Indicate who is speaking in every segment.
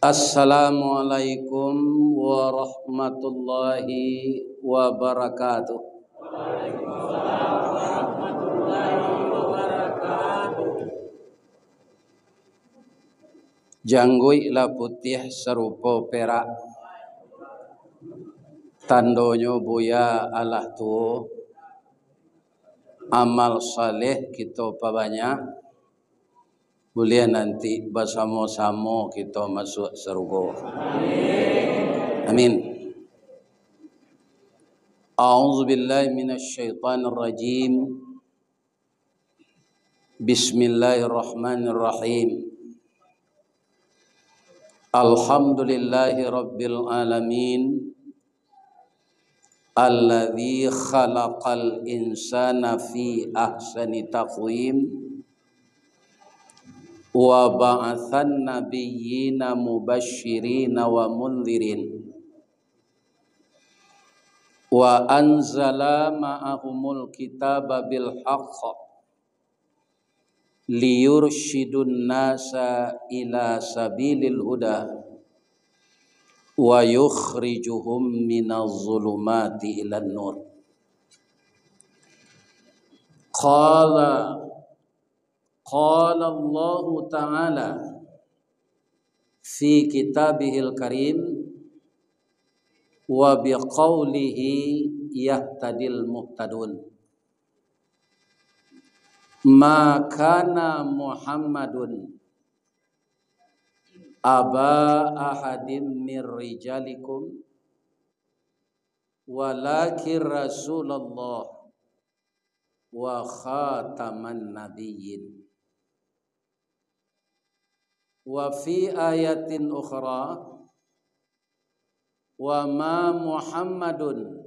Speaker 1: Assalamualaikum warahmatullahi wabarakatuh.
Speaker 2: Waalaikumsalam warahmatullahi wabarakatuh.
Speaker 1: Janggui la putih serupa perak, tandonyo buya Allah tu. Amal saleh kita banyak, boleh nanti bersama-sama kita masuk surga. Amin. A'udzu billahi minasyaitonir rajim. Bismillahirrahmanirrahim. Alhamdulillahi rabbil alamin. Alladzi khalaqal insana fi ahsani taqwim. Wa ba'atsan nabiyyina mubasysyirina wa mundhirin. Wa anzala ma'ahumul kitaba bil haqq liyursyidun nasa ila sabilil huda wa yukhrijuhum minaz zulumati ilan nur. Qala Allah Ta'ala fi kitabihil karim wa biqaulihi yahtadil muhtadun. Ma kana Muhammadun aba ahadim mir rijalikum walakin Rasulullah wa khataman nabiyyin. Wa fi ayatin ukhra wa ma Muhammadun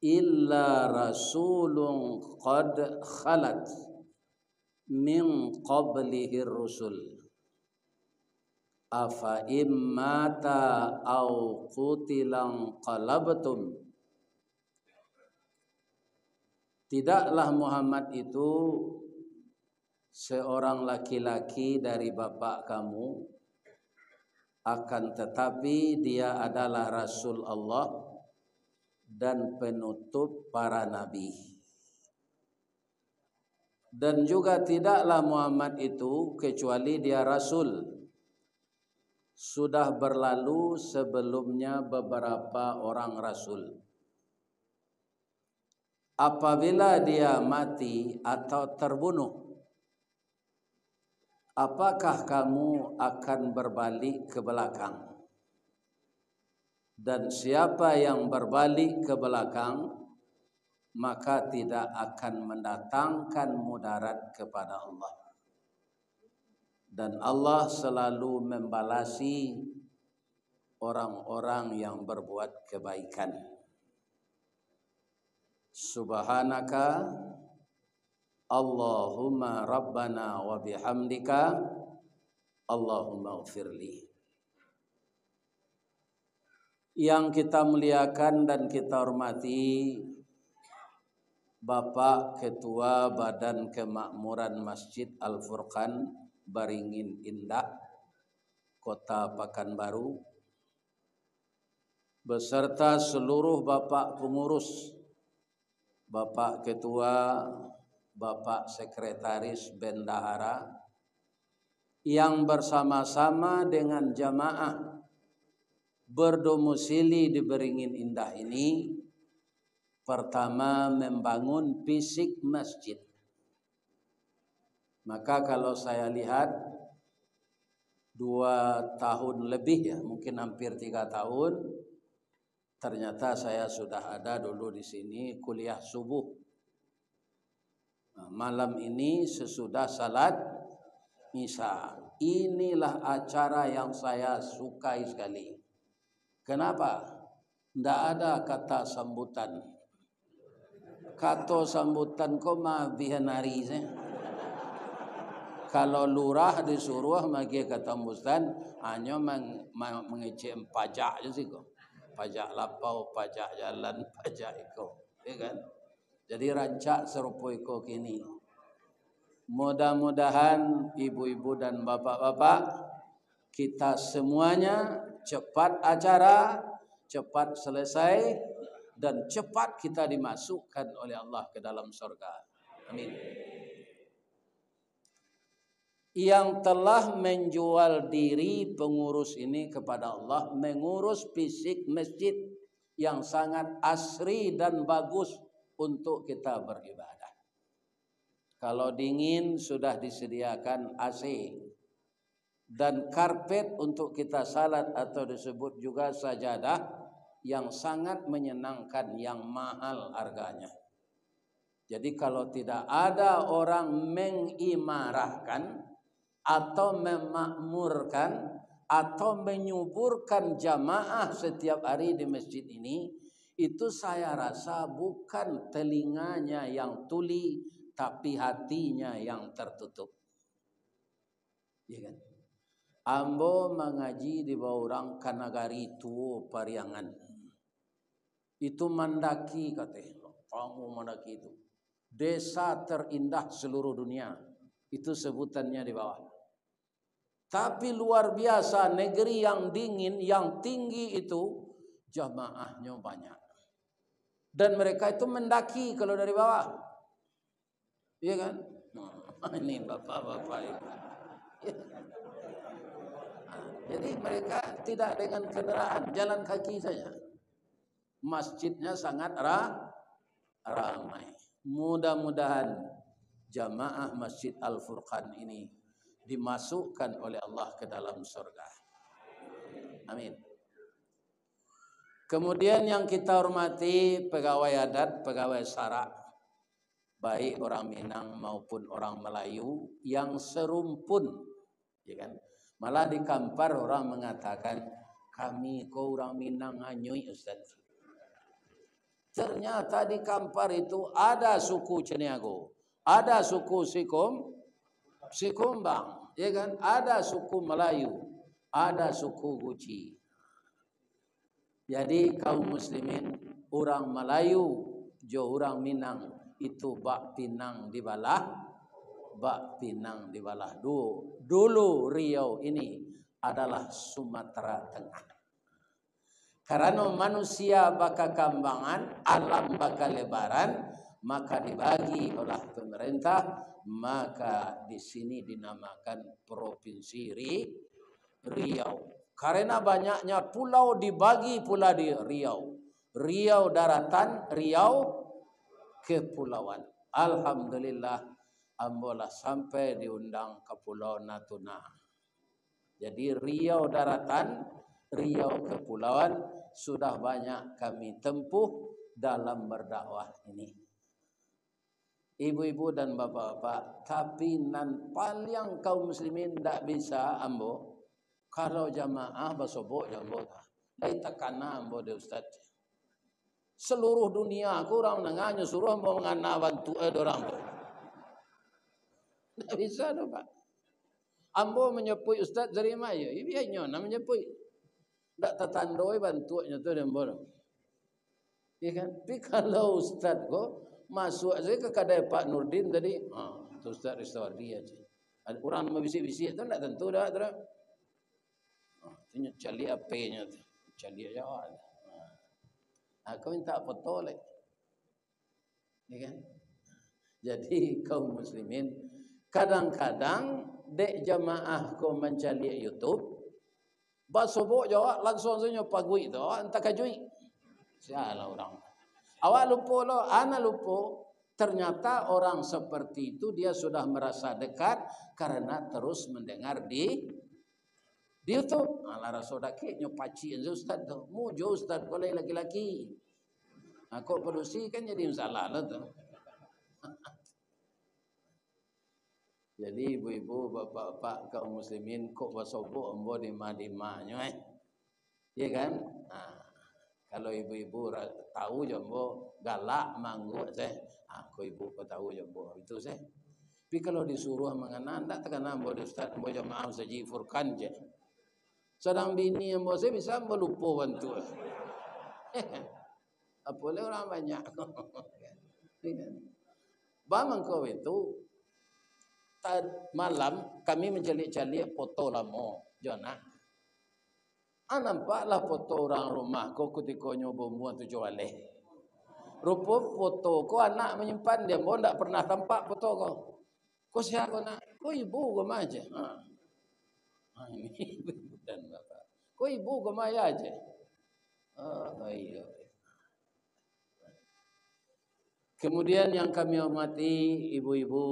Speaker 1: illa rasulun qad khalat min qablihi rusul afa immata au qutilan qalabtum. Tidaklah Muhammad itu seorang laki-laki dari bapak kamu, akan tetapi dia adalah Rasul Allah dan penutup para nabi. Dan juga tidaklah Muhammad itu kecuali dia Rasul. Sudah berlalu sebelumnya beberapa orang Rasul. Apabila dia mati atau terbunuh, apakah kamu akan berbalik ke belakang? Dan siapa yang berbalik ke belakang, maka tidak akan mendatangkan mudarat kepada Allah. Dan Allah selalu membalasi orang-orang yang berbuat kebaikan. Subhanaka Allahumma rabbana wa bihamdika Allahumma ighfirli. Yang kita muliakan dan kita hormati Bapak Ketua Badan Kemakmuran Masjid Al-Furqan Baringin Indah, Kota Pekanbaru, beserta seluruh Bapak pengurus, Bapak Ketua, Bapak Sekretaris Bendahara yang bersama-sama dengan jamaah berdomisili di Beringin Indah ini, pertama membangun fisik masjid. Maka kalau saya lihat 2 tahun lebih ya, mungkin hampir 3 tahun, ternyata saya sudah ada dulu di sini kuliah subuh. Nah, malam ini sesudah salat Isya. Inilah acara yang saya sukai sekali. Kenapa? Tidak ada kata sambutan. Kata sambutan kok mah bihanari sih. Kalau lurah disuruh magi kata mustan, hanya mengecek pajak je sih kok. Pajak lapau, pajak jalan, pajak iko, ya kan? Jadi rancak serupa iko kini. Mudah-mudahan ibu-ibu dan bapak-bapak kita semuanya cepat acara, cepat selesai, dan cepat kita dimasukkan oleh Allah ke dalam surga. Amin. Yang telah menjual diri pengurus ini kepada Allah, mengurus fisik masjid yang sangat asri dan bagus untuk kita beribadah. Kalau dingin sudah disediakan AC dan karpet untuk kita salat atau disebut juga sajadah yang sangat menyenangkan, yang mahal harganya. Jadi kalau tidak ada orang mengimarahkan atau memakmurkan atau menyuburkan jamaah setiap hari di masjid ini, itu saya rasa bukan telinganya yang tuli, tapi hatinya yang tertutup. Ya kan? Ambo mengaji di bawah orang Kanagari Tuo Pariangan. Itu mendaki katanya. Kamu mendaki itu. Desa terindah seluruh dunia. Itu sebutannya di bawah. Tapi luar biasa, negeri yang dingin, yang tinggi itu jamaahnya banyak. Dan mereka itu mendaki kalau dari bawah. Iya kan? Nah, ini bapak-bapak ini. Jadi mereka tidak dengan kendaraan, jalan kaki saja. Masjidnya sangat ramai. Mudah-mudahan jamaah Masjid Al-Furqan ini dimasukkan oleh Allah ke dalam surga. Amin. Kemudian yang kita hormati pegawai adat, pegawai syarak, baik orang Minang maupun orang Melayu yang serumpun, ya kan? Malah di Kampar orang mengatakan, kami kau orang Minang hanyui Ustaz. Ternyata di Kampar itu ada suku Ceniago, ada suku Sikumbang, ya kan? Ada suku Melayu, ada suku Guci. Jadi kaum muslimin, orang Melayu, jo orang Minang itu bak Pinang dibalah, bak Pinang dibalah. Dulu Riau ini adalah Sumatera Tengah. Karena manusia baka kambangan, alam baka lebaran, maka dibagi oleh pemerintah, maka di sini dinamakan Provinsi Riau. Karena banyaknya pulau dibagi pula di Riau. Riau daratan, Riau kepulauan. Alhamdulillah, ambolah sampai diundang ke Pulau Natuna. Jadi Riau daratan, Riau kepulauan sudah banyak kami tempuh dalam berdakwah ini. Ibu-ibu dan bapak-bapak, tapi nan paling kaum muslimin tidak bisa ambo. Kalau jamaah basobok jambot, dari tekana ambo de Ustaz. Seluruh dunia aku orang nengahnya suruh mau ngana bantu orang tu. Tidak bisa tu Pak. Ambo menyepui Ustaz dari maya, ibu hanya nak menyepui. Tak tertandoi bantunya tu dan boleh. Ya kan? Tapi kalau Ustaz ko masuk saya ke kedai Pak Nurdin tadi, tu Ustaz Risawadi aja. Orang membisik-bisik tu tak tentu dah terus. Tanya cali apa-nya tu. Cali aja. Aku minta foto leh. Ya kan? Jadi kaum muslimin kadang-kadang dek jamaah ko mencari YouTube basobok jawab langsung saja pagui tu entah kajui. Salah orang. Awak lupa lo, ana lupa. Ternyata orang seperti itu dia sudah merasa dekat karena terus mendengar di YouTube. Ala rasa daki nyopaci Ustaz tu. Mujo Ustaz boleh laki-laki. Aku produksi kan jadi masalah lah tu. Jadi ibu-ibu, bapak-bapak kaum muslimin kok basobok ambo di madimanya ya kan? Kalau ibu-ibu tahu jambo galak manggu saya. Aku ibu kau tahu jambo itu saya. Tapi kalau disuruh mengenal tak tekan ambo Ustaz ambo jamaah saji Furqan je. Sedang bini ambo saya bisa ambo lupa bantu. Apa boleh orang banyak. Bang kau itu malam kami mencari-cari foto lama Jona. Nampaklah foto orang rumah kau ketika nyoba muat tu jualeh. Rupa foto kau anak menyimpan dia, kau tak pernah tampak foto kau. Kau siapa nak? Kau ibu kau aja. Ini ibu dan bapak. Kau ibu kau aja. Iya. Kemudian yang kami hormati ibu-ibu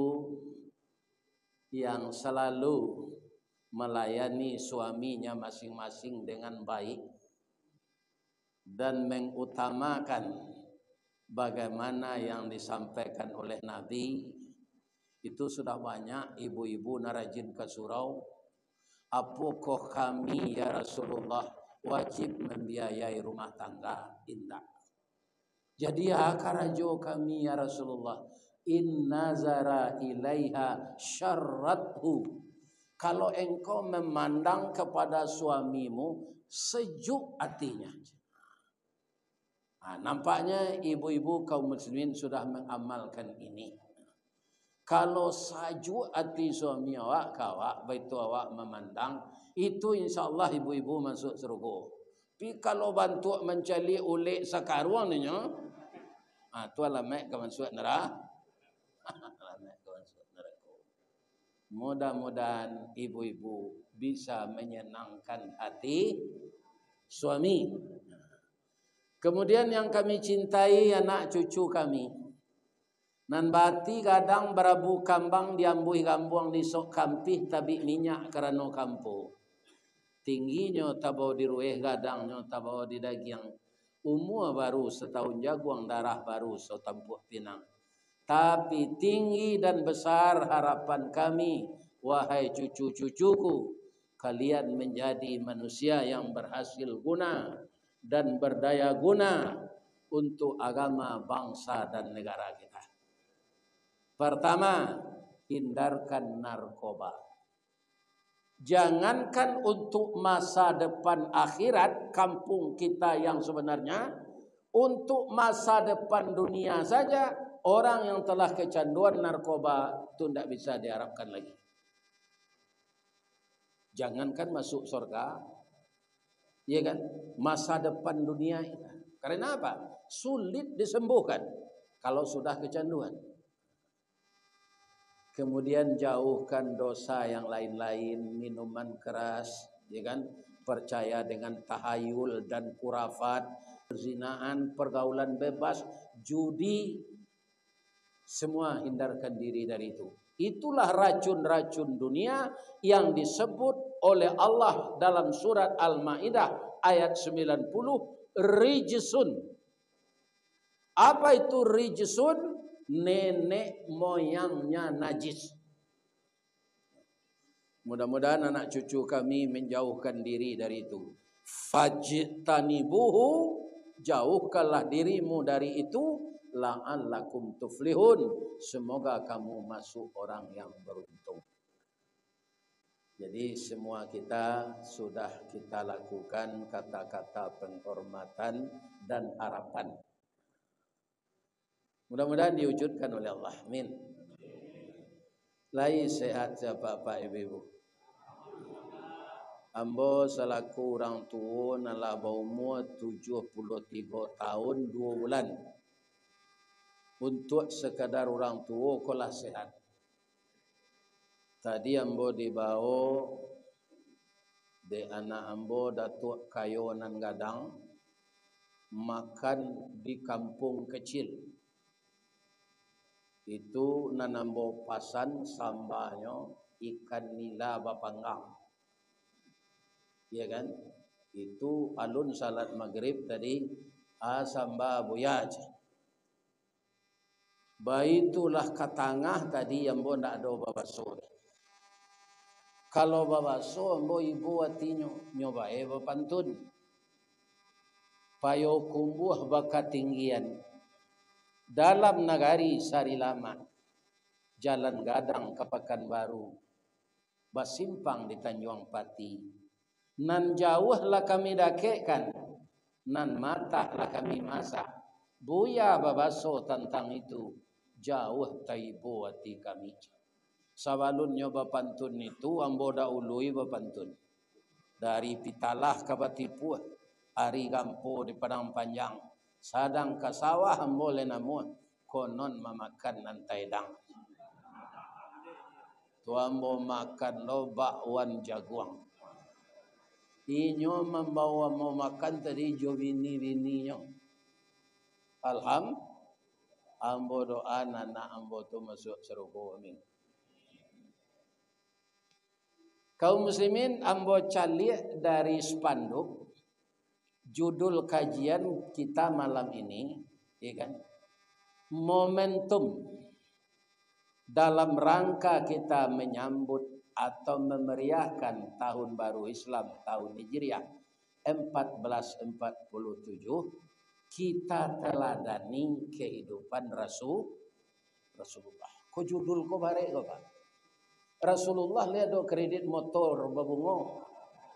Speaker 1: yang selalu melayani suaminya masing-masing dengan baik dan mengutamakan bagaimana yang disampaikan oleh Nabi. Itu sudah banyak ibu-ibu narajin ke surau. Apakah kami ya Rasulullah wajib membiayai rumah tangga? Tidak. Jadi karajo kami ya Rasulullah, in nazara ilaiha syarrathu. Kalau engkau memandang kepada suamimu sejuk hatinya. Nampaknya ibu-ibu kaum muslimin sudah mengamalkan ini. Kalau sajuk hati suami awak, kawak, baitu awak memandang, itu insyaAllah ibu-ibu masuk surga. Tapi kalau bantu mencari ulik sakaruang ni, tu alamat ke masuk neraka. Alamat ke masuk neraka. Mudah-mudahan ibu-ibu bisa menyenangkan hati suami. Kemudian yang kami cintai anak cucu kami. Nan bati kadang berabu kambang diambuh gambuang di sok kampih tabik minyak kerana kampo. Tingginya tabau di rueh gadangnya tabau di daging. Umur baru setahun jaguang darah baru setampuh pinang. Tapi tinggi dan besar harapan kami, wahai cucu-cucuku, kalian menjadi manusia yang berhasil guna dan berdaya guna untuk agama, bangsa dan negara kita. Pertama, hindarkan narkoba. Jangankan untuk masa depan akhirat kampung kita yang sebenarnya, untuk masa depan dunia saja orang yang telah kecanduan narkoba itu tidak bisa diharapkan lagi. Jangankan masuk surga, ya kan? Masa depan dunia ini. Karena apa? Sulit disembuhkan kalau sudah kecanduan. Kemudian jauhkan dosa yang lain-lain, minuman keras, ya kan? Percaya dengan tahayul dan kurafat, perzinaan, pergaulan bebas, judi, semua hindarkan diri dari itu. Itulah racun-racun dunia yang disebut oleh Allah dalam surat Al-Maidah ayat 90, rijsun. Apa itu rijsun? Nenek moyangnya najis. Mudah-mudahan anak cucu kami menjauhkan diri dari itu. Fajtanibuhu, jauhkanlah dirimu dari itu, la'allakum tuflihun, semoga kamu masuk orang yang beruntung. Jadi semua kita sudah kita lakukan kata-kata penghormatan dan harapan. Mudah-mudahan diwujudkan oleh Allah. Amin. Lai sehat siapa Bapak Ibu. Ambo selaku orang tua nala berumur 73 tahun 2 bulan. Untuk sekadar orang tua kolah sehat. Tadi ambo dibawa de anak ambo Datuk Kayonan Gadang makan di kampung kecil. Itu nanambo pasan sambahnya ikan nila bapanggang. Ya kan? Itu alun salat maghrib tadi sambah buyaj. Baitulah katangah tadi yang bo ndak ada babaso. Kalau babaso ambo ibu atinyo nyobae bapantun. Payo kumbuh bakat tinggian. Dalam nagari Sarilama, Jalan Gadang ke Pekanbaru, basimpang di Tanjung Pati. Nan jauhlah kami dakekkan, nan matahlah kami masak. Buya babaso tentang itu, jauh taibo hati kami. Sabalun nyoba pantun itu, ambo dah ului bapantun. dari Pitalah ke Batipu, hari gampo di Padang Panjang, sadang ke sawah boleh namun konon memakan nantai dang. Tuan mau makan lobak wan jaguang. Inyo membawa mau makan tadi jo bini-bininya. Ambo doa anak ambo tu masuk surga amin. Kaum muslimin, ambo calik dari spanduk judul kajian kita malam ini, ya kan? Momentum dalam rangka kita menyambut atau memeriahkan tahun baru Islam, tahun Hijriah 1447, kita teladani kehidupan Rasulullah. Ko judul ko bare ko Pak. Rasulullah lihat do kredit motor babungo.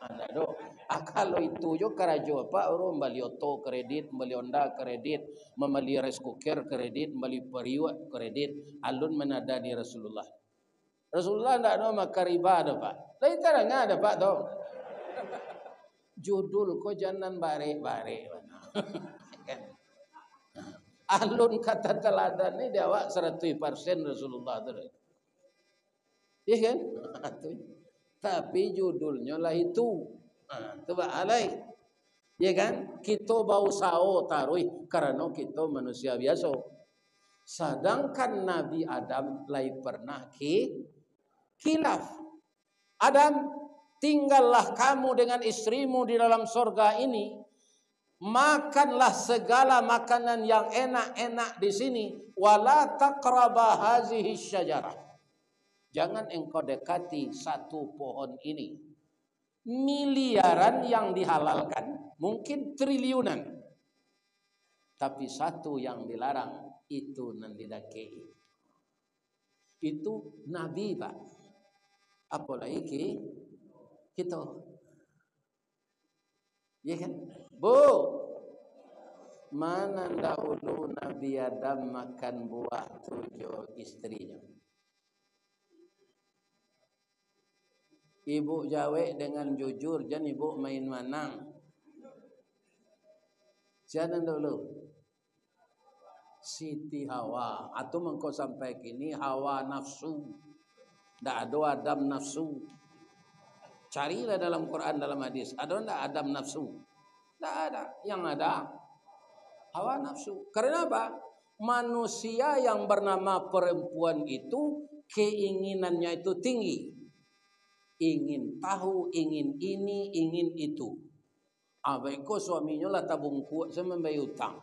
Speaker 1: Ada do. Kalau itu jo karajo Pak orang beli auto kredit, beli Honda kredit, membeli rice cooker kredit, beli periuk kredit, alun menada di Rasulullah. Rasulullah ndak ada makan riba ada Pak. Lain tarang ada Pak dong. Judul ko jangan bare-bare. Alun kata teladan ni dia awak 100% Rasulullah tu. Ya kan? Tapi judulnya lah itu. Coba alai. Ya kan? Kita bau sao taruh karena kita manusia biasa. Sedangkan Nabi Adam lai pernah khilaf. Adam, tinggallah kamu dengan istrimu di dalam surga ini. Makanlah segala makanan yang enak-enak di sini. Wala taqraba hazihi syajarah. Jangan engkau dekati satu pohon ini. Miliaran yang dihalalkan, mungkin triliunan. Tapi satu yang dilarang, itu nandidake. Itu Nabi Pak. Apalagi kita. Ya kan? Bu, mana dahulu Nabi Adam makan buah 7 istrinya. Ibu jawab dengan jujur, jangan ibu main manang. Jangan dulu. Siti Hawa, atau mengkau sampai kini Hawa nafsu. Tak ada Adam nafsu. Carilah dalam Quran, dalam hadis. Ada tak Adam nafsu? Tak ada. Yang ada hawa nafsu. Karena apa? Manusia yang bernama perempuan itu keinginannya itu tinggi. Ingin tahu, ingin ini, ingin itu. Abaiko suaminya lah tabung kuat sama membayar utang.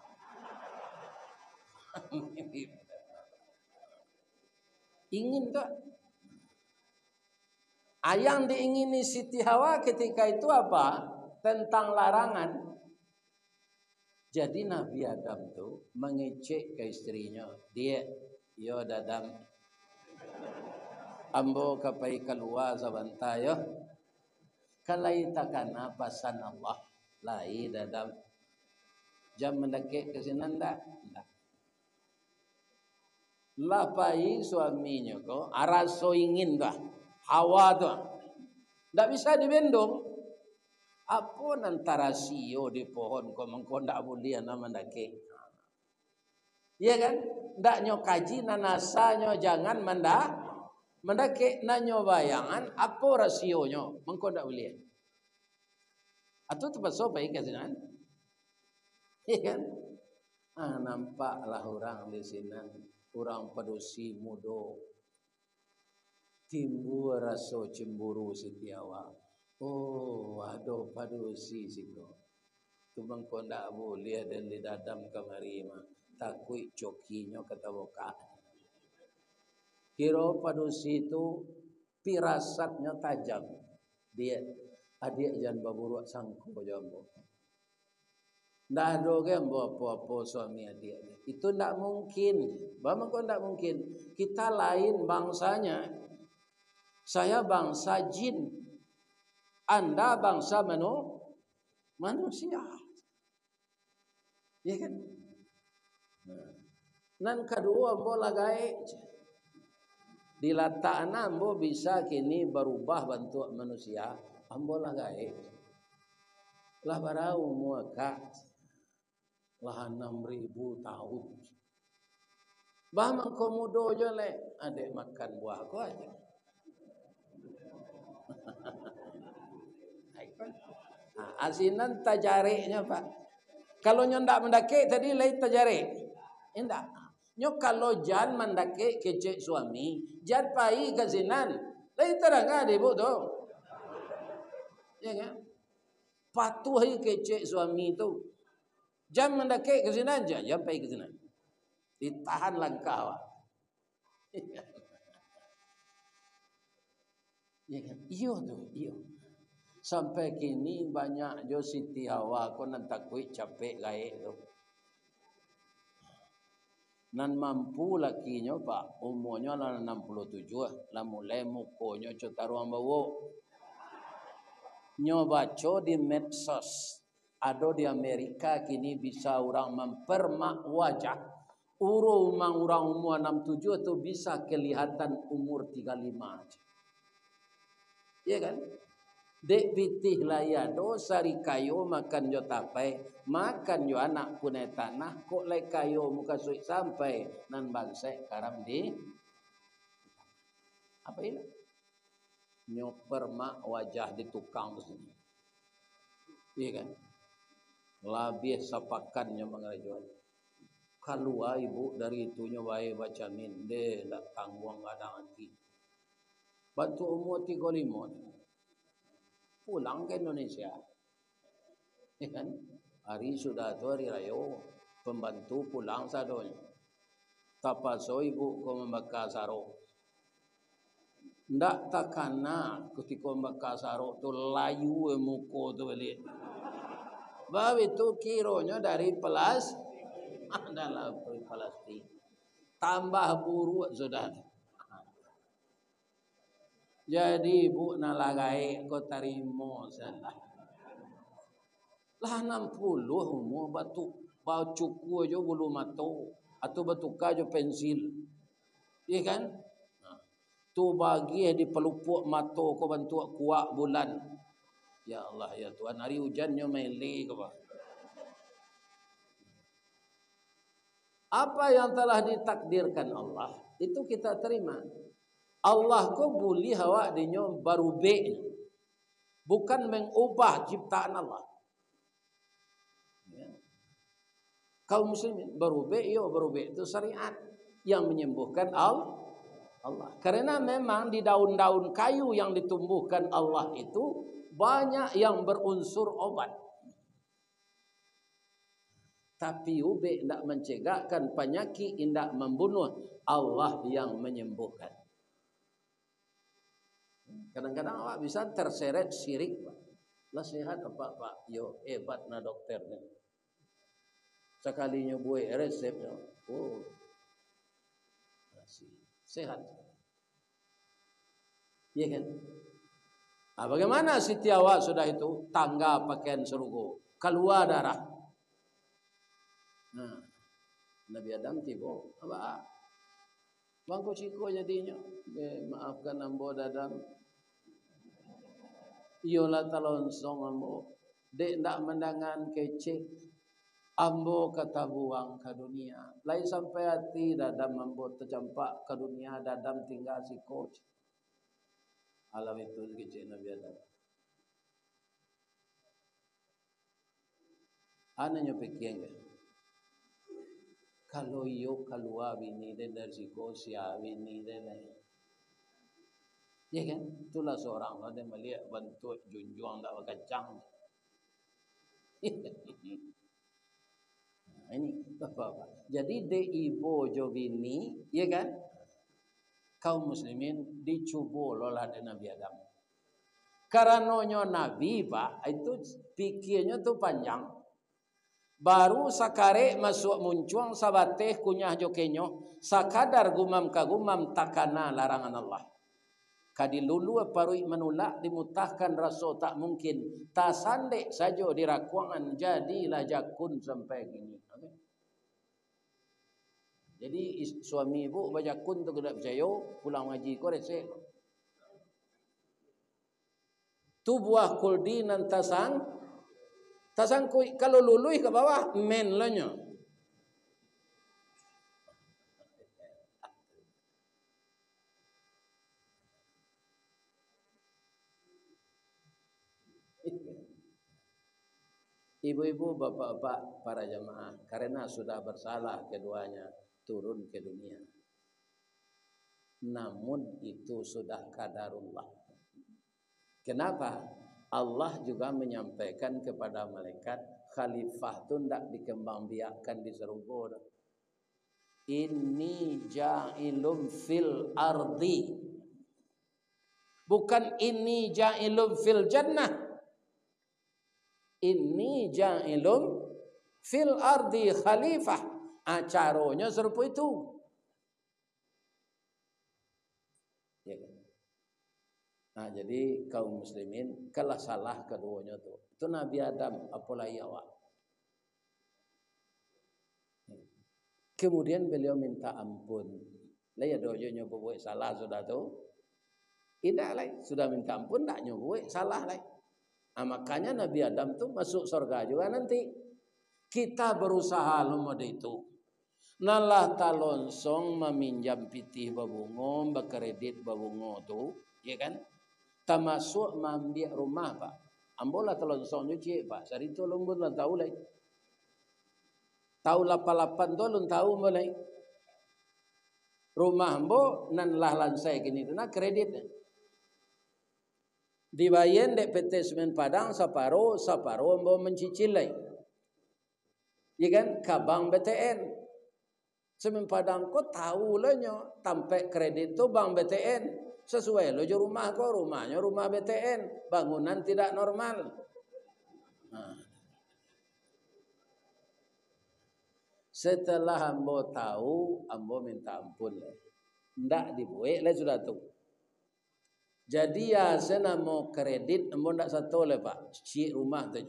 Speaker 1: Ingin tak? Yang diingini Siti Hawa ketika itu apa? Tentang larangan. Jadi Nabi Adam tu mengecek ke istrinya. Dia, yo dadam. Ambo kapai keluar sabanta yo. Kalai takana pasan Allah. Lai dadam. Jam mendekik ke sini ndak? Ndak. Lapai suaminya ko araso ingin dah. Hawa tu. Tak bisa dibendung. Apa antara sio di pohon kau mengkau tak boleh nama dake. Ya kan? Tak nyokaji nanasanya jangan mendake nanyo bayangan apa rasionya mengkau tak boleh. Atau tempat sopai kasihan. Ya kan? Nampaklah orang di sini, orang padusi mudo. Timbul rasa cemburu Siti Hawa. Oh, aduh padusi situ. Tu bangko ndak boleh dan di dadam kamari mah. Takut cokinya kata boka. Kira padusi itu pirasatnya tajam. Dia adik jangan baburuk sangko jambo. Ndak ada gambo apa-apa suami adik. Itu ndak mungkin. Bangko ndak mungkin. Kita lain bangsanya. Saya bangsa jin. Anda bangsa manusia. Ya kan? Nan kedua ambo lagai. Dilataan ambo bisa kini berubah bentuk manusia. Ambo lagai. Lah barau muaka lah 6.000 tahun. Bah mangkomodo je le, adek makan buah ko aja. Asinan tajariknya Pak. Kalau nyo ndak mendake tadi lain tajarik. Indak. Nyo kalau jan mendake kecek suami, jan pai kasinan. Lain terang ada ibu tu. Ya kan? Patuh kecek suami tu. Jan mendake kasinan jan pai kasinan. Ditahan langkah Pak. Ya kan? Iyo tu, iyo. Sampai kini banyak jo Siti Hawa ko nan takui capek gae tu. Nan mampu lakinya Pak, umurnya lah 67 lah mulai mukonya cotaruang bawo. Nyo baca di medsos. Ada di Amerika kini bisa orang mempermak wajah. Orang umur 67 itu bisa kelihatan umur 35 aja. Ya kan? Dek pitih laya dosari kayo makan jo tapai, makan jo anak punai tanah, kok lai kayo muka suik sampai nan bangsa karam di apa ini? Nyoper mak wajah di tukang sini. Iya kan? Labih sapakannya mengerajuan. Keluar ibu dari itunya wae baca min de ndak tangguang ada hati. Bantu umur 35 pulang ke Indonesia. Ya kan? Hari sudah tu hari raya, pembantu pulang sadonya. Tapaso ibu ko membakar sarok. Ndak takana ketika membakar sarok tu layu muko tu balik. Bab itu kironya dari adalah plastik. Tambah buruk sudah. Jadi ibu nalagai ko tarimo sana. Lah 60 umur batu bau cuku aja bulu mato atau batu kajo pensil. Iya kan? Tu bagi di pelupuk mato ko bantu kuak bulan. Ya Allah ya Tuhan, hari hujannya mele ko ba. Apa yang telah ditakdirkan Allah itu kita terima. Allah ko boleh hawa dinyo barubek. Bukan mengubah ciptaan Allah. Ya. Kaum muslimin barubek itu syariat yang menyembuhkan Allah. Karena memang di daun-daun kayu yang ditumbuhkan Allah itu banyak yang berunsur obat. Tapi ube tidak mencegahkan penyakit, tidak membunuh. Allah yang menyembuhkan. Kadang-kadang awak bisa terseret syirik. Lah sehat apa Pak? Yo hebat na dokternya. Sekalinya buat resepnya. Oh. Sehat. Iya kan? Nah, bagaimana Siti Hawa sudah itu tangga pakaian serugo, keluar darah. Nah, Nabi Adam tiba, apa? Bangko ciko jadinya. Maafkan ambo dadam. Iyolah talonsong ambo. Dek ndak mendangan kecek. Ambo kata buang ke dunia. Lain sampai hati dadam ambo tercampak ke dunia. Dadam tinggal si coach. Alam itu kecek Nabi Adam. Anaknya pikir enggak? Kalau yo keluar bini dia dari si coach ya bini dia lain. Ya kan? Itulah seorang dia melihat bentuk junjung tak kacang. Ini apa? Jadi de ibu jo bini, ya kan? Kaum muslimin dicuba oleh Nabi Adam. Karenanya Nabi Pak itu pikirnya tu panjang. Baru sakare masuk muncung sabateh kunyah jokenyo sakadar gumam kagumam takana larangan Allah. Kadilulu parui menolak dimutahkan rasa tak mungkin. Tak sandek saja dirakuangan jadilah jakun sampai gini. Okay. Jadi suami ibu bajakun tu tidak percaya pulang ngaji ko resek. Tu buah kuldi nan tasang Tak sangkui kalau lului ke bawah men lo nyo. Ibu-ibu, bapak-bapak, para jamaah, karena sudah bersalah keduanya turun ke dunia. Namun itu sudah qadarullah. Kenapa? Allah juga menyampaikan kepada malaikat, khalifah itu tidak dikembangbiakkan di surga. Inni ja'ilum fil ardi. Bukan inni ja'ilum fil jannah. Inni ja'ilum fil ardi khalifah. Acaranya serupa itu. Ya kan? Nah, jadi kaum muslimin kalah salah keduanya tu. Itu Nabi Adam apalagi awak. Kemudian beliau minta ampun. Lah ya dojonya buat salah sudah tu. Tidak lah, sudah minta ampun tak nyubuh salah lah. Nah, makanya Nabi Adam tu masuk surga juga nanti. Kita berusaha lumod itu. Nalah talonsong meminjam pitih babungo, berkredit babungo tu, ya kan? Termasuk mambiak rumah pak. Ambola talonsong nyuci pak. Sari tu lumbun lah tahu lah. Tahu 88 tu lun tahu mulai. Rumah ambo nan lah lansai kini tu nak kredit. Dibayar dek PT Semen Padang saparo ambo mencicil lah. Ya kan? Kabang BTN. Semen Padang kau tahu lah nyo. Tampak kredit tu bang BTN. Sesuai lo je rumah kau. Rumahnya rumah BTN. Bangunan tidak normal. Nah. Setelah ambo tahu, ambo minta ampun lah. Ndak dibuat lah sudah tu. Jadi ya saya mau kredit, ambo ndak satu lah pak. Cik rumah tu.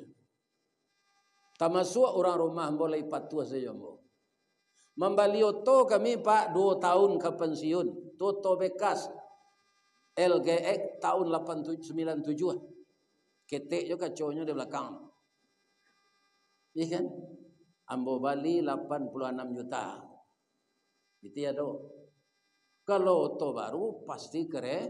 Speaker 1: Termasuk orang rumah ambo lagi patuh saja ambo. Membali oto kami pak 2 tahun ke pensiun. Toto bekas LGX tahun 97. Ketek juga kacaunya di belakang. Iya kan? Ambo bali 86 juta. Itu ya do. Kalau oto baru pasti kredit.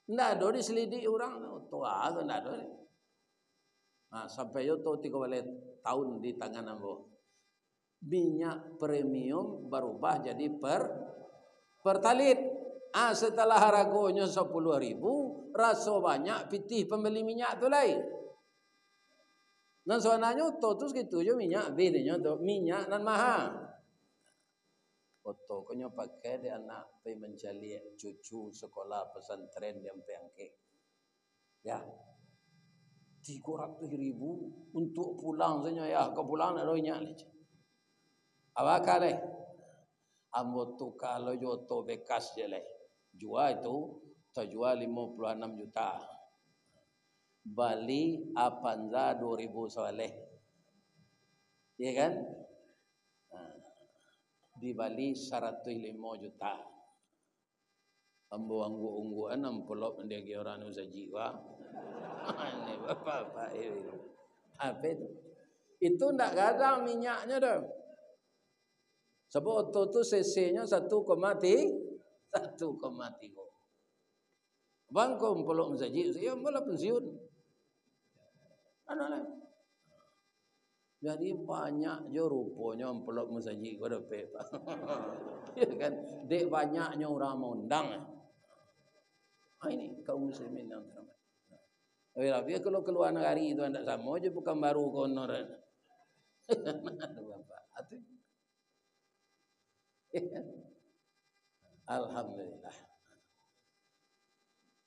Speaker 1: Ndak ada diselidik orang oto ada ndak ada. Nah, sampai oto 3 tahun di tangan ambo. Minyak premium berubah jadi pertalit. Setelah harganya 10.000, rasa banyak pitih pembeli minyak tu lain. Nan soalnya oto tu segitu je minyak bedanya tu minyak nan mahal. Oto kau pakai di anak pergi mencari cucu sekolah pesantren yang pengke. Ya. 300.000 untuk pulang saja ya. Kau pulang nak roinya ni. Awak kale. Ambo tu kalau joto bekas je leh. Jual itu terjual 56 juta. Bali Avanza 2000 soleh. Ya kan? Di Bali 105 juta. Ambo anggu-ungguan ampelop ndege orang usajiwa. Ini bapak-bapak ini. Apa itu? Itu ndak gadang minyaknya dah. Sebab oto tu cc-nya 1,3. Bang kau ampelop usaji, saya malah pensiun. Anak lah. Jadi banyak je rupanya ampelop usaji gua dapat. Ya kan? Dek banyaknya orang mondang. Ini kaum muslimin yang terhormat. Tapi kalau keluar negari itu anda sama je bukan baru honor. Alhamdulillah.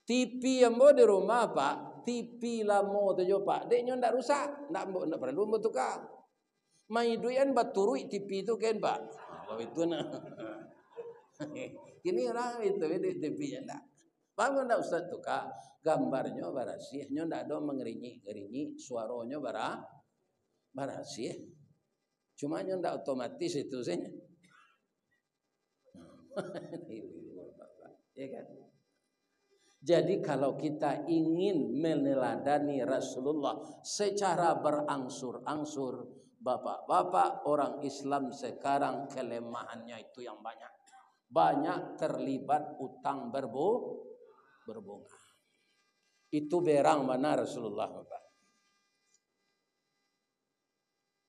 Speaker 1: TV yang mau di rumah pak, TV lama tu je pak, deknya ndak rusak, ndak perlu mau tukar. Mai duian baturui TV tu kan pak. Kalau itu nah. Kini orang itu di TV ndak. Bangun ndak usah tukar, gambarnya barasihnya ndak ada mengerinyi, suaranya barasih. Cuma nya ndak otomatis itu saja. Ya kan? Jadi kalau kita ingin meneladani Rasulullah secara berangsur-angsur, bapak-bapak orang Islam sekarang kelemahannya itu yang banyak. Banyak terlibat utang berbunga. Itu berang mana Rasulullah, Bapak.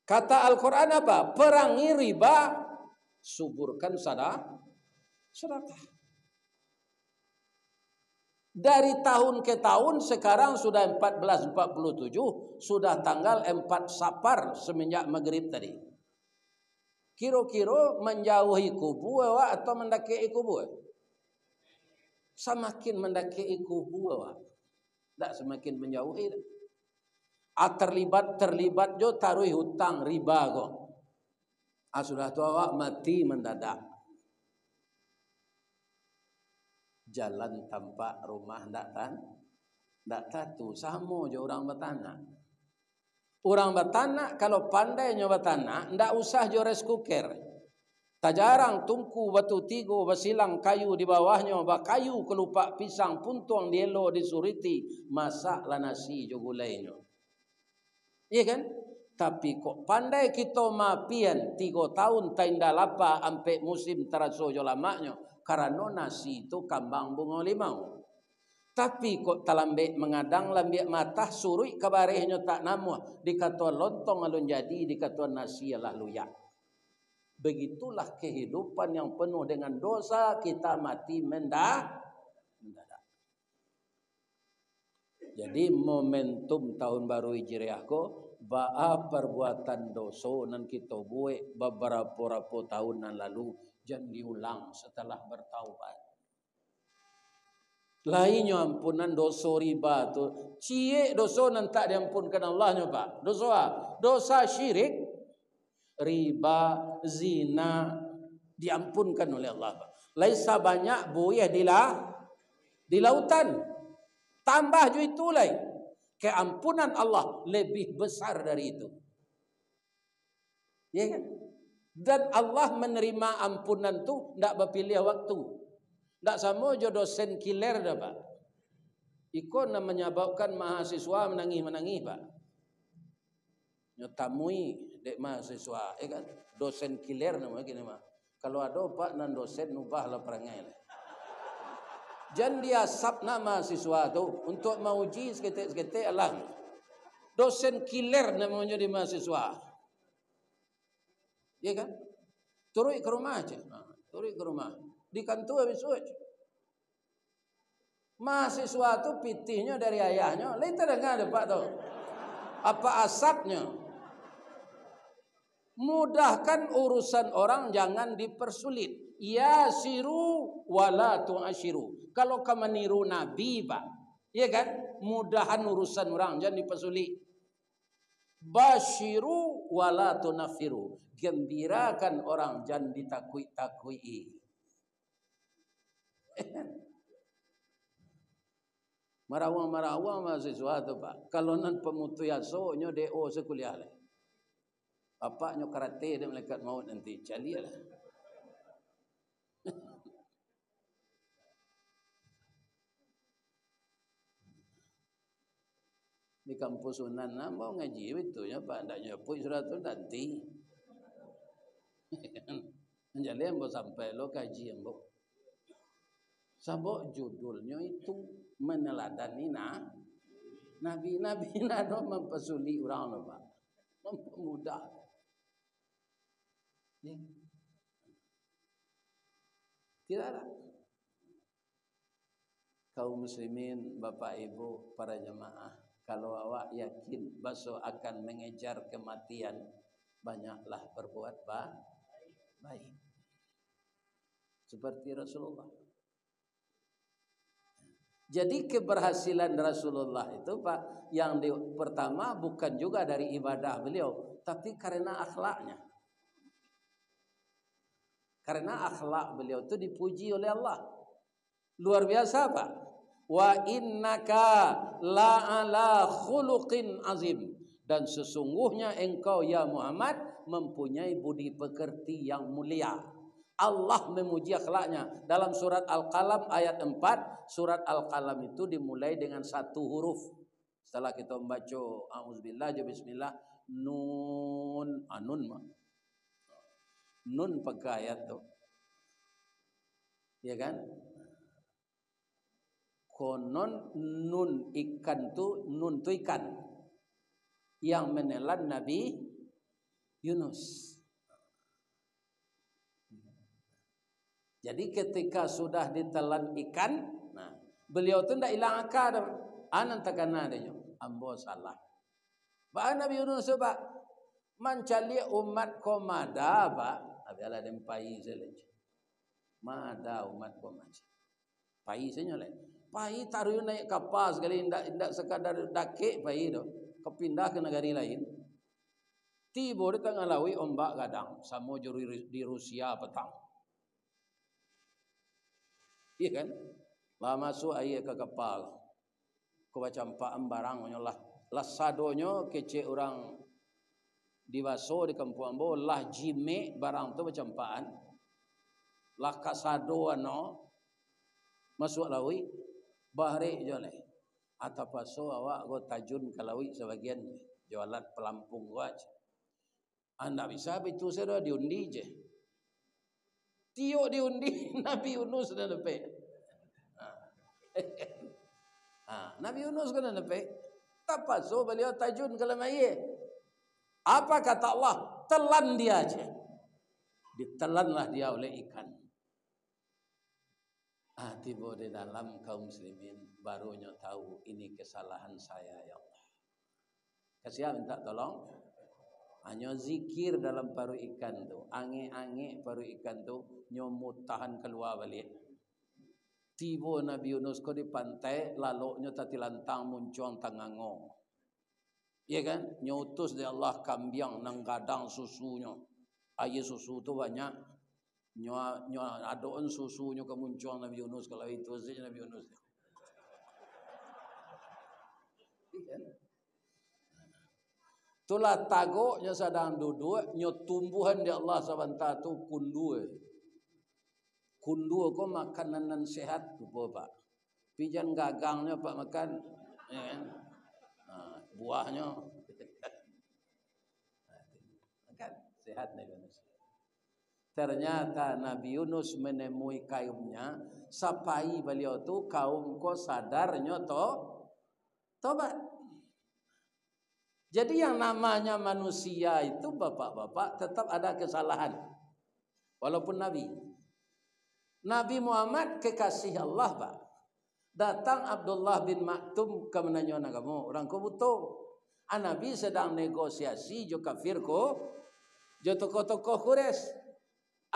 Speaker 1: Kata Al-Quran apa? Perangi riba, suburkan sedekah. Dari tahun ke tahun sekarang sudah 1447, sudah tanggal 4 Safar semenjak maghrib tadi. Kira-kira menjauhi kubu atau mendaki kubu? Semakin mendaki kubu, tak semakin menjauhi. Terlibat jo taruh hutang riba kok. Sudah tu awak mati mendadak. Jalan tanpa rumah ndak tatu sama je orang bertanah. Orang bertanah kalau pandainya bertanah ndak usah jo rice cooker. Tak jarang tungku batu tigo basilang kayu di bawahnya, kayu kelupak pisang puntuang dielo disuriti, masaklah nasi jo gulainya. Iya kan? Tapi kok pandai kita mapian 3 tahun tainda lapa ampe musim teraso jo lamaknya. Karena nasi itu kambang bunga limau. Tapi kok talambek mengadang lambek mata surui kabarehnya tak namuh. Dikatuan lontong alun jadi, dikatuan nasi alah luyak. Begitulah kehidupan yang penuh dengan dosa, kita mati mendadak. Jadi momentum tahun baru Hijriah ko ba'a perbuatan dosa nan kita buat beberapa tahun yang lalu jangan diulang setelah bertaubat. Lainnya ampunan dosa riba tu, cie dosa nan tak diampunkan Allahnya Pak. Dosa syirik, riba, zina diampunkan oleh Allah Pak. Laisa banyak buaya di lautan. Tambah ju itu lain. Keampunan Allah lebih besar dari itu. Ya kan? Dan Allah menerima ampunan tu tidak berpilih waktu. Tidak sama je dosen kiler dah Pak. Iko nak menyebabkan mahasiswa menangis Pak. Nyotamui dek mahasiswa, kan? Dosen kiler nama gini mah. Kalau ada Pak nan dosen ubahlah perangai lah. Jangan dia sapna mahasiswa tu untuk mauji seketik-seketik alang. Dosen kiler namanya di mahasiswa. Ya kan? Turun ke rumah aja. Turun ke rumah. Di kantor habis suci. Mahasiswa tu pitihnya dari ayahnya. Lain tak dengar Pak tu. Apa asapnya? Mudahkan urusan orang, jangan dipersulit. Yasiru wala tu'ashiru. Kalau kamu niru Nabi Pak, ya kan? Mudahan urusan orang, jangan dipersulit. Basyiru wala tunafiru. Gembirakan orang, jangan ditakui-takui. Marawang mahasiswa tu Pak. Kalau nan pemutuyaso nyo DO sekuliah lah. Bapaknya karate dan malaikat maut nanti calilah. Di kampus Unan mau ngaji itu ya Pak, ndak nyepui surat tu nanti. Menjadi ambo sampai lo kaji ambo. Sabok judulnya itu meneladani nabi-nabi nado mempesuli orang lo Pak. Mempermudah. Ya. Tidak ada. Kaum muslimin, Bapak Ibu, para jemaah, kalau awak yakin besok akan mengejar kematian, banyaklah berbuat baik. Seperti Rasulullah. Jadi keberhasilan Rasulullah itu Pak, yang pertama bukan juga dari ibadah beliau, tapi karena akhlaknya. Karena akhlak beliau itu dipuji oleh Allah. Luar biasa Pak. Wa innaka la'ala khuluqin azim. Dan sesungguhnya engkau ya Muhammad mempunyai budi pekerti yang mulia. Allah memuji akhlaknya. Dalam surat Al-Qalam ayat 4, surat Al-Qalam itu dimulai dengan satu huruf. Setelah kita membaca auzubillah, bismillah, nun, anun mah. Nun pakai ayat tu. Ya kan? Konon nun tu ikan yang menelan Nabi Yunus. Jadi ketika sudah ditelan ikan, nah, beliau tu ndak hilang akal dah. Anan takana dia. Ambo salah. Ba Nabi Yunus ba mencari umat komada ba. Adalah dem pai selej. Mada umat komada. Pai senyole. Pai taruh naik kapal sekali ndak sekadar dake pai do. Kepindah ke negara lain. Tiba di tengah laut ombak gadang sama juri di Rusia petang. Iya kan? Lah masuk air ke kapal. Ko bacampaan barang nyolah. Lah sadonyo kece orang dibaso di kampung ambo lah jime barang tu bacampaan. Lah kasado ano masuk lawi bahre jole. Atau paso awak go tajun ke lawi sebagian jualan pelampung gua. Anda bisa itu saya diundi je. Tio diundi Nabi Yunus dan lepe. Nabi Yunus kan lepe. Apa so beliau tajun ke lemaya. Apa kata Allah? Telan dia aja. Ditelanlah dia oleh ikan. Tiba di dalam kaum muslimin barunya tahu ini kesalahan saya ya Allah. Kasih minta tolong. Hanya zikir dalam paru ikan tu, ange-ange paru ikan tu nyomot tahan keluar balik. Tiba Nabi Yunus ko di pantai, lalu nyo tati lantang muncung tangango. Ya kan? Nyutus di Allah kambiang nang gadang susunya. Air susu tu banyak. Nyo adoan susunya ke muncung Nabi Yunus kalau itu saja Nabi Yunus. Ya kan? Itulah tagoknya sedang duduk, nyo tumbuhan di Allah SWT tu kundu. Kundu ko makanan sehat tu Pak. Pijan gagangnya Pak makan, ya kan? Buahnya makan sehat Nabi Yunus. Ternyata Nabi Yunus menemui kaumnya, sapai beliau tu kaum ko sadarnya tobat. Jadi yang namanya manusia itu bapak-bapak tetap ada kesalahan. Walaupun Nabi. Nabi Muhammad kekasih Allah Pak. Datang Abdullah bin Maktum ke menanya kamu. Orang ko butuh. Nabi sedang negosiasi jo kafir ko. Jo tokoh-tokoh Quraisy.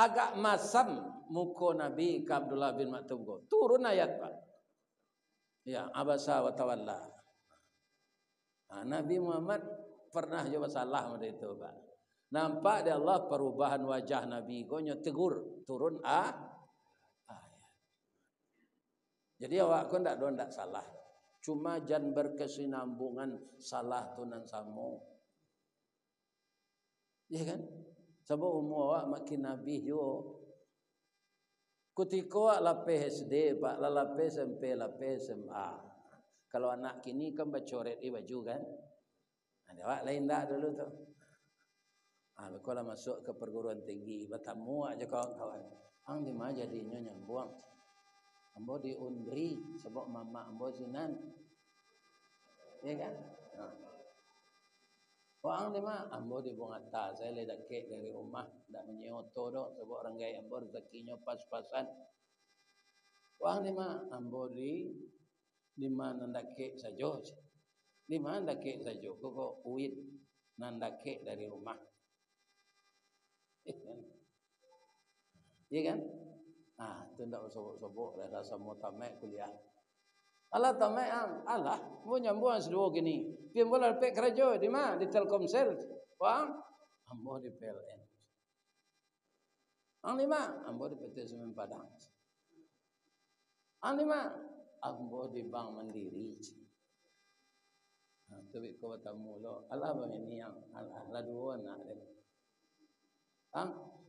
Speaker 1: Agak masam muka Nabi ke Abdullah bin Maktum ko. Turun ayat Pak. Ya, abasa wa tawalla. Nabi Muhammad pernah juga salah pada itu Pak. Nampak dia Allah perubahan wajah Nabi ko tegur turun ayat. Jadi awak ko ndak salah. Cuma jangan berkesinambungan salah tu nan samo. Ya kan? Sebab umur awak makin Nabi yo. Ketika lapeh SD Pak, lapeh SMP, lapeh SMA. Kalau anak kini kan bacoret di baju kan. Ada awak lain dah dulu tu. Kalau masuk ke perguruan tinggi, bertemu aja kawan-kawan. Ang di mana jadinya nyambung. Ambo di Undri sebab mama ambo sinan. Ya kan? Ang di mana? Ambo di Bungata. Saya ledak kek dari rumah, dak menyoto do sebab orang gaya ambo rezekinya pas-pasan. Ang di mana? Ambo di mana ndake saja. Di mana ndake saja? Kok uit nandake dari rumah. Iya kan? Itu ndak sobok-sobok dah rasa mau tamat kuliah. Alah tamat alah, mau nyambung sedua gini. Pian bola pek kerja di mana? Di Telkomsel. Wang, ambo di PLN. Ang lima, ambo di PT Semen Padang. Ang lima, ambo di Bank Mandiri. Tapi kau bertemu lo, alah bang ini yang alah dua nak dia.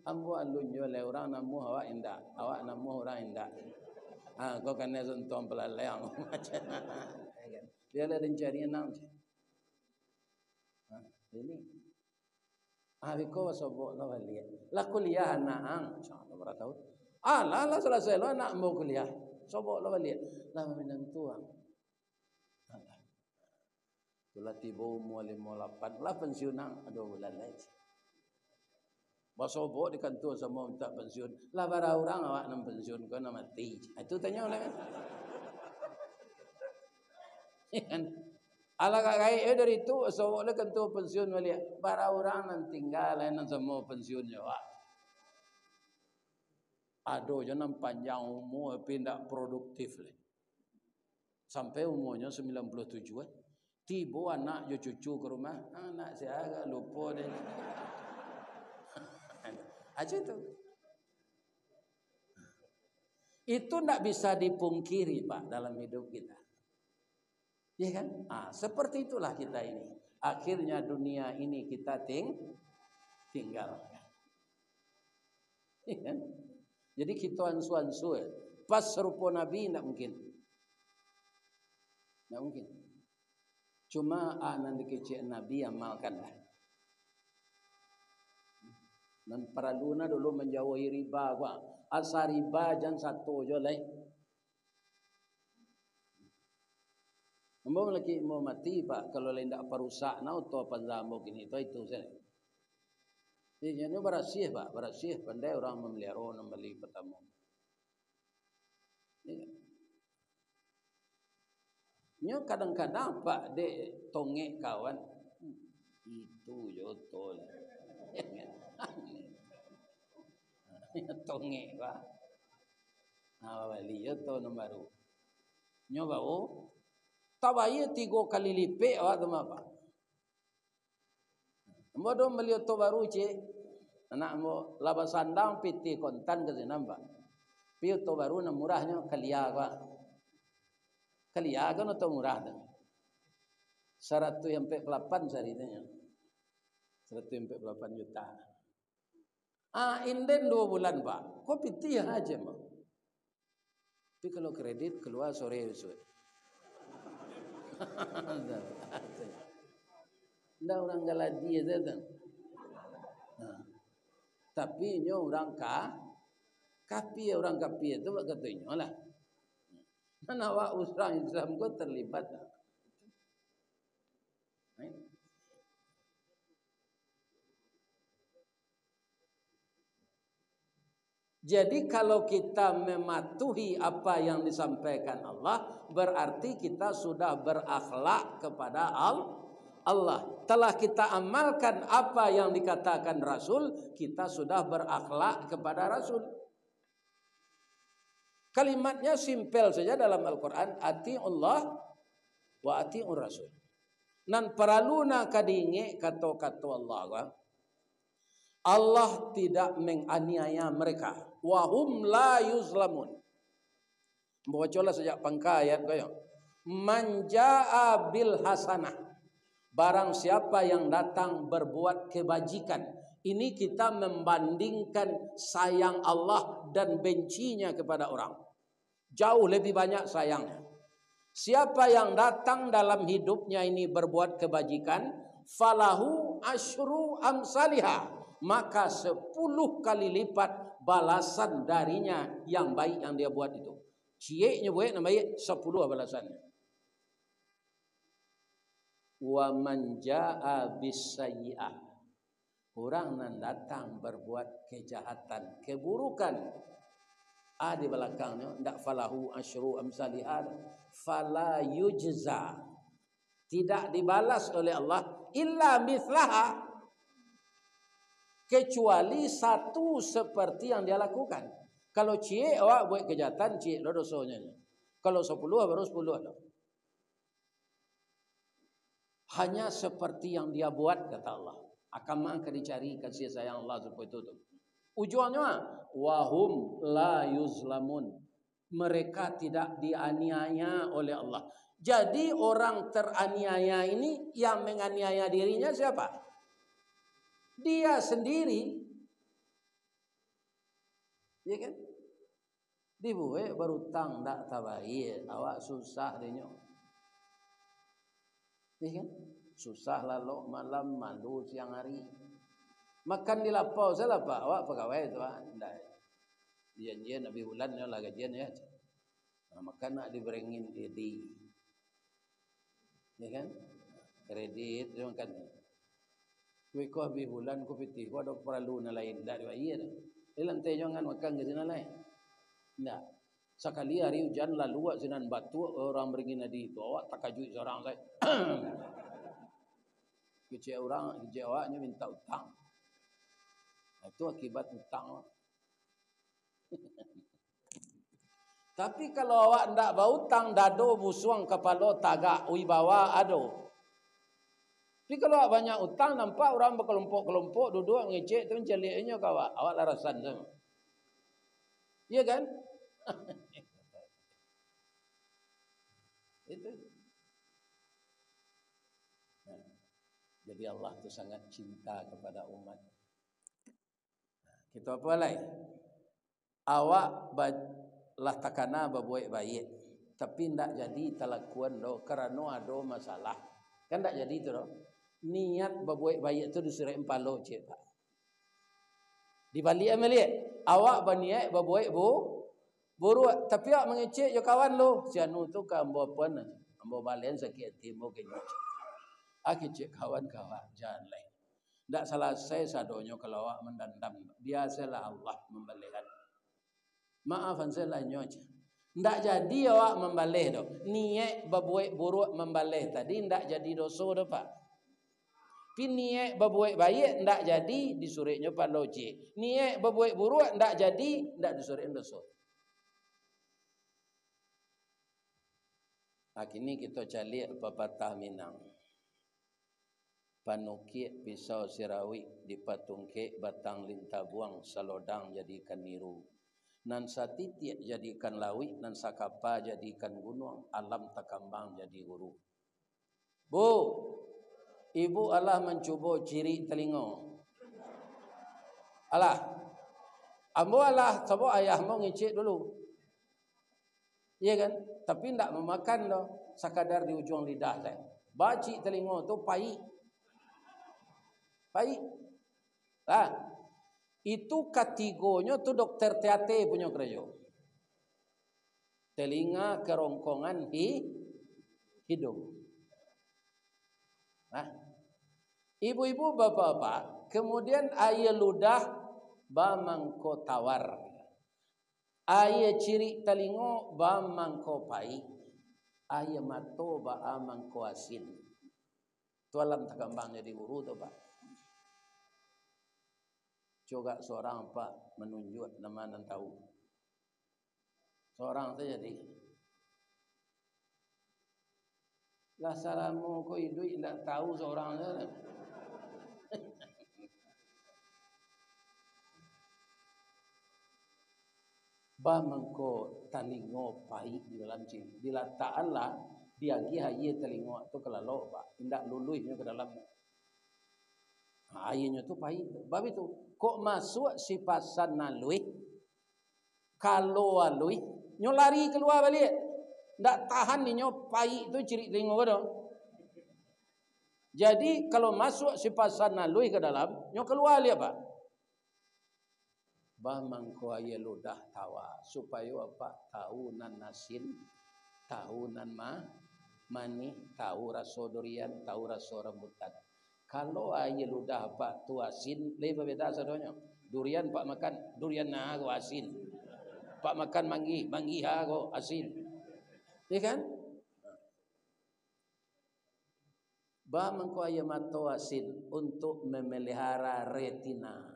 Speaker 1: Ambo alun yo le orang namu awak indak, awak namu orang indak. Kau kena sentuh pelaleang macam. Dia ada rencana enam je. Ini. Biko sobok lah balik. Lah kuliah anak insya-Allah berapa tahun. Lah selesai lah anak mau kuliah. Sobok lah balik. Lah menentuang. Itulah tiba umur 58 lah pensiun 2 bulan lagi. Basobok di kantor sama minta pensiun. Lah bara orang awak nak pensiun kau nak mati. Itu tanya oleh kan. Kan. Ala kai dari itu sobok le kantor pensiun balik. Bara orang nan tinggal nan semua pensiun awak. Aduh jangan panjang umur tapi tidak produktif le. Sampai umurnya 97 Tiba anak yo cucu ke rumah. Anak saya agak lupa deh. Aja itu. Itu tidak bisa dipungkiri Pak dalam hidup kita. Ya kan? Seperti itulah kita ini. Akhirnya dunia ini kita tinggalkan. Ya kan? Jadi kita ansu-ansu pas serupa Nabi tidak mungkin. Tidak mungkin. Cuma nanti kecil Nabi amalkanlah. Dan peraluna dulu menjauhi riba gua. Asal riba jangan satu je lain. Mbak lagi mau mati Pak kalau lain tak perusak na atau panzamu gini itu saya. Ini berasih Pak, berasih pandai orang memelihara membeli pertama. Ini kadang-kadang Pak dek tongek kawan itu joto lah. Tongek Pak. Bali joto baru. Nyoba tabai 3 kali lipat awak tu apa? Modo beli to baru cik. Anak mo laba sandang piti kontan ke sinamba. Pi to baru na murahnya kalia Pak. Kalia kan atau murah dah. 148 saritanya. 148 juta. Inden 2 bulan Pak. Kok piti aja Pak. Tapi kalau kredit keluar sore besok. Ndak orang galadi aja kan. Tapi nyo orang kapi orang kapi itu katanya lah. Mana awak orang Islam kau terlibat. Jadi kalau kita mematuhi apa yang disampaikan Allah, berarti kita sudah berakhlak kepada Allah. Telah kita amalkan apa yang dikatakan Rasul, kita sudah berakhlak kepada Rasul. Kalimatnya simpel saja dalam Al-Quran, ati'ullah wa ati'ur Rasul. Nan peraluna kadinge kata-kata Allah tidak menganiaya mereka. Wahum la yuzlamun. Bacalah sejak pangka ayat kaya. Man jaa bil hasanah. Barang siapa yang datang berbuat kebajikan. Ini kita membandingkan sayang Allah dan bencinya kepada orang. Jauh lebih banyak sayangnya. Siapa yang datang dalam hidupnya ini berbuat kebajikan, falahu asyru amsalihah. Maka 10 kali lipat balasan darinya yang baik yang dia buat itu. Cieknya buat nama baik 10 balasannya. Wa man jaa bisayyi'ah. Orang yang datang berbuat kejahatan, keburukan. Di belakangnya ndak falahu asyru amsalihah, fala yujza. Tidak dibalas oleh Allah illa mithlaha. Kecuali satu seperti yang dia lakukan. Kalau cie awak buat kejahatan, cie lo dosanya. Kalau 10 baru 10 ada. Hanya seperti yang dia buat kata Allah. Akan dicari kasih sayang Allah supaya itu. Ujungnya wahum la yuzlamun. Mereka tidak dianiaya oleh Allah. Jadi orang teraniaya ini yang menganiaya dirinya siapa? Dia sendiri. Ya kan? Dibuat berutang tak tabayir, awak susah dinyo. Ya kan? Susah lalu malam malu siang hari. Makan di lapau salah pak, awak pegawai tu ah. Janjian Nabi bulan ya lah gajian ya. Makan nak diberengin di. Ya kan? Kredit dia makan. Kuih kau habis bulan kau piti kau ada perlu na lain dak dibayar. Lantai jangan makan ke sana lain. Ndak. Sekali hari hujan lalu awak sinan batu orang beringin di itu awak tak kajui seorang saya. Kecil orang, kecil awaknya minta utang. Itu akibat utang. Tapi kalau awak ndak berhutang dado busuang kepala tagak wibawa ado. Tapi kalau awak banyak utang nampak orang berkelompok-kelompok duduk ngecek tu celiknya ke awak larasan sama. Iya kan? Itu. Nah, jadi Allah tu sangat cinta kepada umat. Kita apa lagi? Awak lah takana berbuat baik, tapi ndak jadi talakuan do kerana ada masalah. Kan ndak jadi tu do. Niat berbuat baik tu disuruh empalo cik pak. Di balik amaliat, awak berniat berbuat buruk, tapi awak mengecek je kawan lo, si anu tu ka ambo puan, ambo balen sakit hati mo kenyo. Cek kawan-kawan jangan lain. Ndak selesai sadonyo kalau awak mendendam. Biasalah Allah membalikan. Maafan saya lah nyonya. Ndak jadi awak membalih do. Niat berbuat buruk membalih tadi ndak jadi dosa do pak. Pi niat berbuat baik ndak jadi disuruhnya pak loji. Niat berbuat buruk ndak jadi ndak disuruhin dosa. Kini kita cari pepatah Minang. Panukik pisau sirawi dipatungke batang lintah buang salodang jadikan niru. Nan satitik jadikan lawi, nan sakapa jadikan gunung, alam takambang jadi huru. Bu, ibu Allah mencuba ciri telinga. Allah, ambo Allah sebab ayahmu ngicik dulu. Iya kan? Tapi tidak memakan loh, sekadar di ujung lidah saya. Baci telinga tu pahit. Pahit. Itu kategorinya tu dokter THT punya kerja. Telinga kerongkongan hidung. Ibu-ibu bapak-bapak, kemudian air ludah bamangko tawar. Air ciri telinga bamangko pai. Air mato bamangko asin. Tu alam takambang jadi guru tu pak. Coba seorang pak menunjuk nama dan tahu. Seorang tu jadi. Lah salamu ko idui ndak tahu seorang tu. Bamangko talingo pai di dalam ciri. Diletak Allah diagi haye telingo tu kelalo pak. Indak luluhnya ke dalam. Airnya tu pahit. Bab itu kok masuk si pasan nalui kalau alui nyo lari keluar balik. Ndak tahan ni nyo pahit tu ciri telinga bodoh. Jadi kalau masuk si pasan nalui ke dalam nyo keluar dia pak. Bamangko aye ludah tawa supaya apa tahu nan nasin, tahu nan manih, tahu rasa durian, tahu rasa rambutan. Kalau aye ludah pak tu asin, lebih beda sadonya. Durian pak makan, durian nah go asin. Pak makan manggi, manggi ha go asin. Ya kan? Bamangko aye mato asin untuk memelihara retina.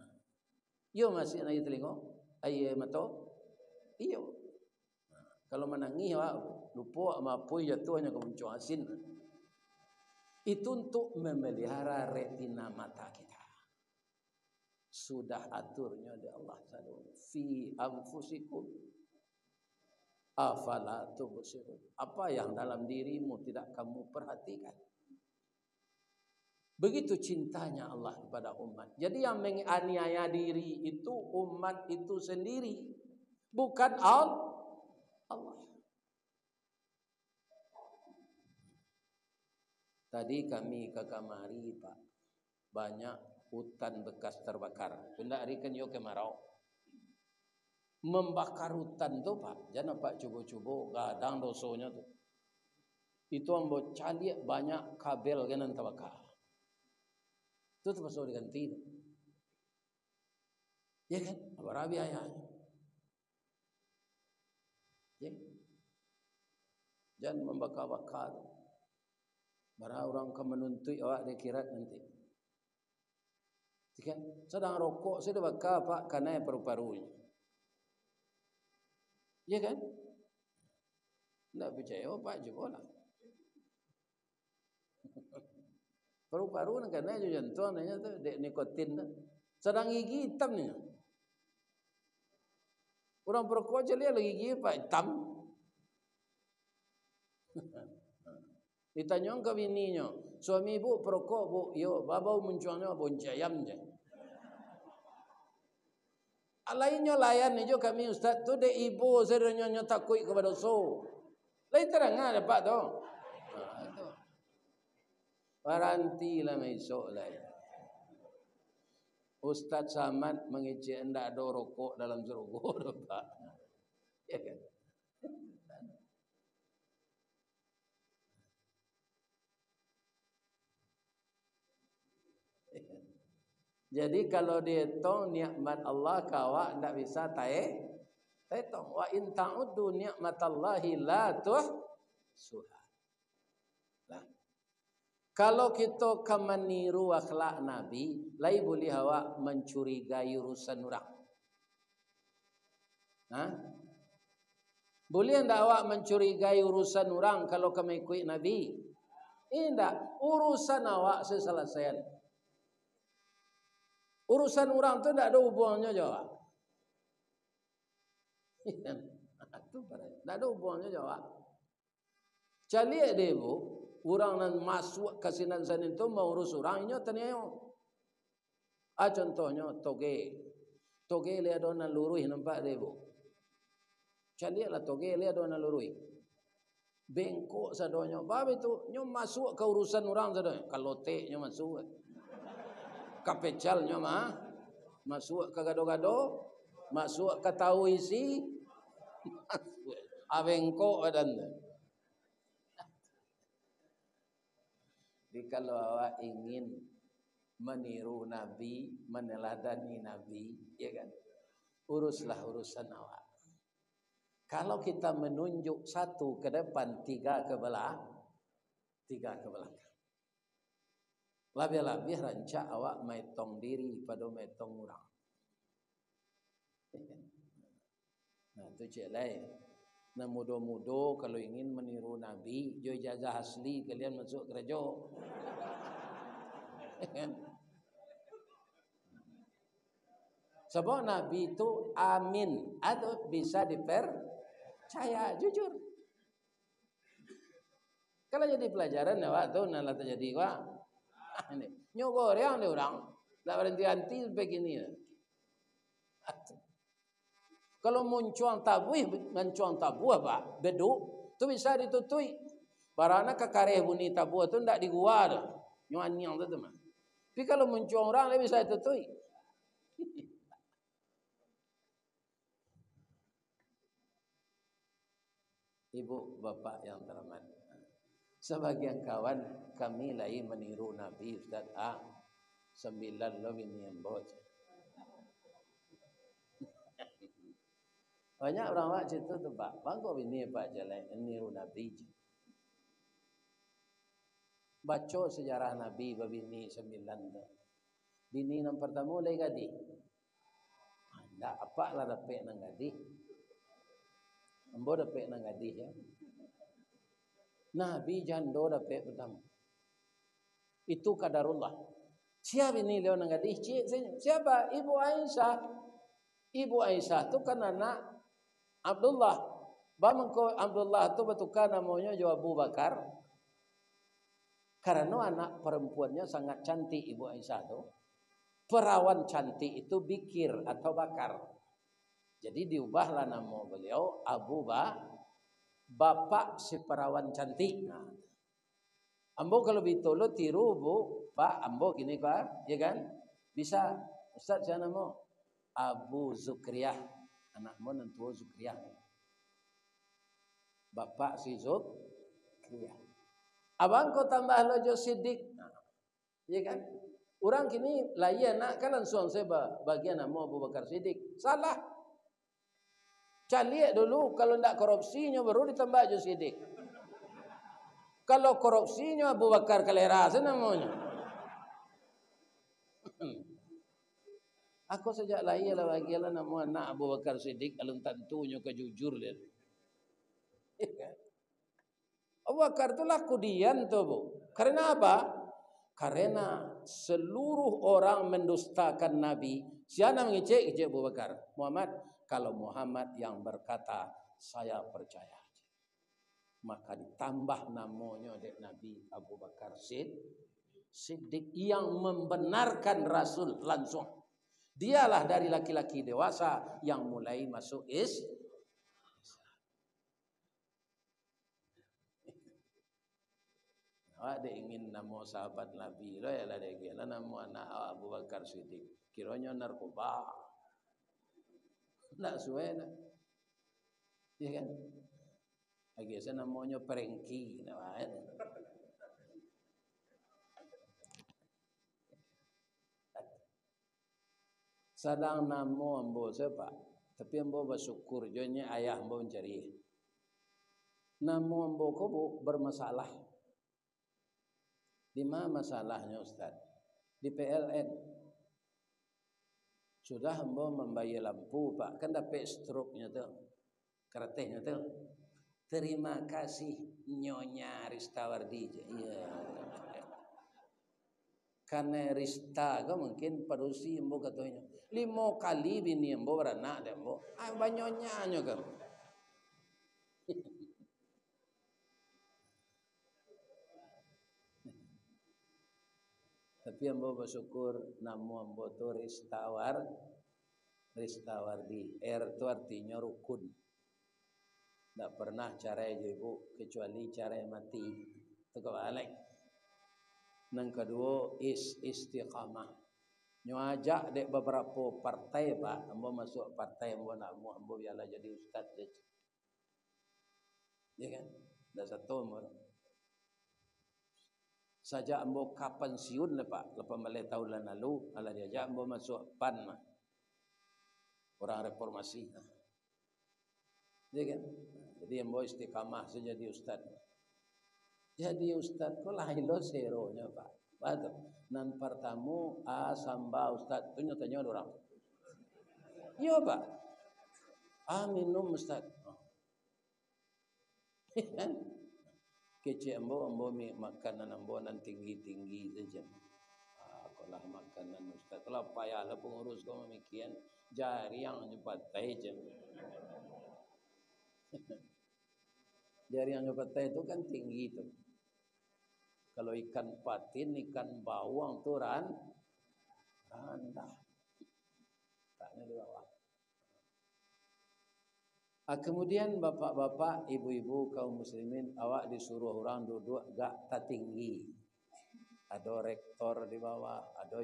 Speaker 1: Yo masih aye telinga, aye mato. Iyo. Kalau menangi lupa mapui jatuhnya ke muncul asin. Itu untuk memelihara retina mata kita. Sudah aturnya di Allah Subhanahu fi anfusikum afala tubsirun. Apa yang dalam dirimu tidak kamu perhatikan? Begitu cintanya Allah kepada umat. Jadi yang menganiaya diri itu umat itu sendiri. bukan Allah. Tadi kami ke kamari Pak, banyak hutan bekas terbakar. Benda hari kan yo kemarau. Membakar hutan tu Pak, jangan Pak cubo-cubo gadang dosonya tu. Itu ambo cari banyak kabel kan terbakar. Itu terpaksa diganti. Ya kan? Apa biayanya? Ya. Jangan membakar-bakar. Bara orang akan menuntut awak di akhirat nanti. Kan? Sedang rokok saya bakar Pak karena paru-parunya. Ya kan? Tidak percaya Pak juga lah. Paru-paru karena jantung nanya tu dek nikotin tu. Sedang gigi hitam ni. Orang perokok je lihat gigi Pak hitam. Ditanya ke bininya, suami ibu perokok bu, yo babau munculnya boncayam je. Lainnya layan ni jo kami ustaz tu de ibu serenyonya takut kepada so. Lain terang ada Pak tu. Itu. Waranti lah esok lah. Ustaz Samad mengecek hendak ada rokok dalam serogo tu Pak. Ya kan? Jadi kalau dihitung nikmat Allah kawak tidak bisa hitung. Wa in ta'uddu nikmatallahi la tuhsuha. Nah, kalau kita meniru akhlak Nabi, lai boleh awak mencurigai urusan orang. Nah, boleh tidak awak mencurigai urusan orang kalau kamu ikut Nabi? Tidak, urusan awak selesai. Urusan orang tu tidak ada hubungannya jawab. Tidak ada hubungannya jawab. Cari dia bu, orang yang masuk ke sinan sana itu mau urus orang ini tanya. Contohnya toge lihat orang lurus nampak dia bu. Cari lah toge lihat orang lurus. Bengkok sadonya. Bab itu nyom masuk ke urusan orang sadonya. Kalau nyom masuk. Kapecalnya mah masuk ke gado-gado, masuk ke tahu isi, abengko badan. Jadi kalau awak ingin meniru Nabi, meneladani Nabi, ya kan? Uruslah urusan awak. Kalau kita menunjuk satu ke depan, tiga ke belakang. Lebih-lebih rancak awak metong diri pada metong orang. Nah itu cik lain. Nah mudah-mudah kalau ingin meniru Nabi, jo ijazah asli kalian masuk gereja. Sebab Nabi itu amin atau bisa dipercaya, jujur. Kalau jadi pelajaran awak tu nak terjadi wak. Ini nyogor yang dia orang tak berhenti begini. Kalau muncul tabu apa beduk tu bisa ditutui barana kakare bunyi tabu tu ndak di gua dah nyuanyang tu mah. Tapi kalau muncul orang dia bisa ditutui. Ibu bapak yang terhormat, sebagian kawan kami lagi meniru Nabi Ustaz A 9 lebih niambot. Banyak orang mak cerita tu Pak, bangko bini Pak jalan meniru Nabi. Baca sejarah Nabi babini 9 tu. Bini yang pertama lagi gadi. Ndak apa lah dapat nang gadi. Ambo dapat nang gadi ya. Nabi jando dapat pertama. Itu kadarullah. Siapa ini leo nang gadi? Siapa? Ibu Aisyah. Ibu Aisyah tu kan anak Abdullah. Bamangko Abdullah tu betukan namanya jo Abu Bakar. Karena anak perempuannya sangat cantik Ibu Aisyah tu. Perawan cantik itu bikir atau bakar. Jadi diubahlah nama beliau Abu Bapak si perawan cantik. Nah, ambo kalau bitolo tiru bu, Pak ambo gini Pak, ya kan? Bisa. Ustaz saya nama Abu Zukriyah. Anakmu nentu Zukriyah. Bapak si Zukriyah. Abang kau tambah lojo Siddiq. Nah, ya kan? Orang kini layan nak kan langsung saya bagian nama Abu Bakar Siddiq. Salah. Caliak dulu kalau ndak korupsinya baru ditambah jo Siddiq. Kalau korupsinya Abu Bakar Kalera namanya. Aku sejak lahir lah bagilah nama anak Abu Bakar Siddiq alun tentunya kejujur dia. Abu Bakar tu laku dian tu bu. Karena apa? Karena seluruh orang mendustakan Nabi. Siapa mengecek Abu Bakar? Muhammad. Kalau Muhammad yang berkata saya percaya, maka ditambah namanya dek Nabi Abu Bakar Siddiq yang membenarkan Rasul langsung. Dialah dari laki-laki dewasa yang mulai masuk Islam. Ada ingin nama sahabat Nabi lah ya lah dia lah nama anak Abu Bakar Siddiq. Kiranya narkoba. Nak suai nak. Ya kan? Lagi saya namanya perengki namanya. Sadang namo ambo siapa? Tapi ambo bersyukur jonya ayah ambo mencari. Namo ambo ko bermasalah. Di mana masalahnya Ustaz? Di PLN. Sudah ambo membayar lampu Pak, kan dapat stroke-nya tu. Keratihnya tu. Terima kasih Nyonya Ristawardi. Iya. Karena Rista ko mungkin parusi ambo katanya. 5 kali bini ambo beranak deh ambo. Banyonya nyo kan. Tapi ambo bersyukur nama ambo tu Ristawardi. Tu artinya rukun. Tak pernah cerai je ibu kecuali cerai mati. Itu kebalik. Yang kedua istiqamah. Nyo ajak dek beberapa partai Pak. Ambo masuk partai ambo nak ambo biarlah jadi ustaz je. Ya kan? Dah satu ambo. Saja ambo kapan siun le Pak. Lepas balik tahun lalu ala diajak ambo masuk PAN mah. Orang reformasi. Ya kan? Jadi ambo istiqamah saja jadi ustaz. Jadi ustaz ko lain lo seronya Pak. Betul. Nan pertama samba ustaz tu tanya orang. Iya Pak. Minum ustaz. Kan? Kecik ambo makanan ambo nan tinggi-tinggi saja. Kalau makanan ustaz kalau payahlah pengurus kau demikian jari yang nyepatai je. Jari yang nyepatai itu kan tinggi tu. Kalau ikan patin, ikan bawang tu rendah. Taknya di bawah. Kemudian bapak-bapak, ibu-ibu kaum muslimin, awak disuruh orang duduk gak tertinggi. Ada rektor di bawah, ada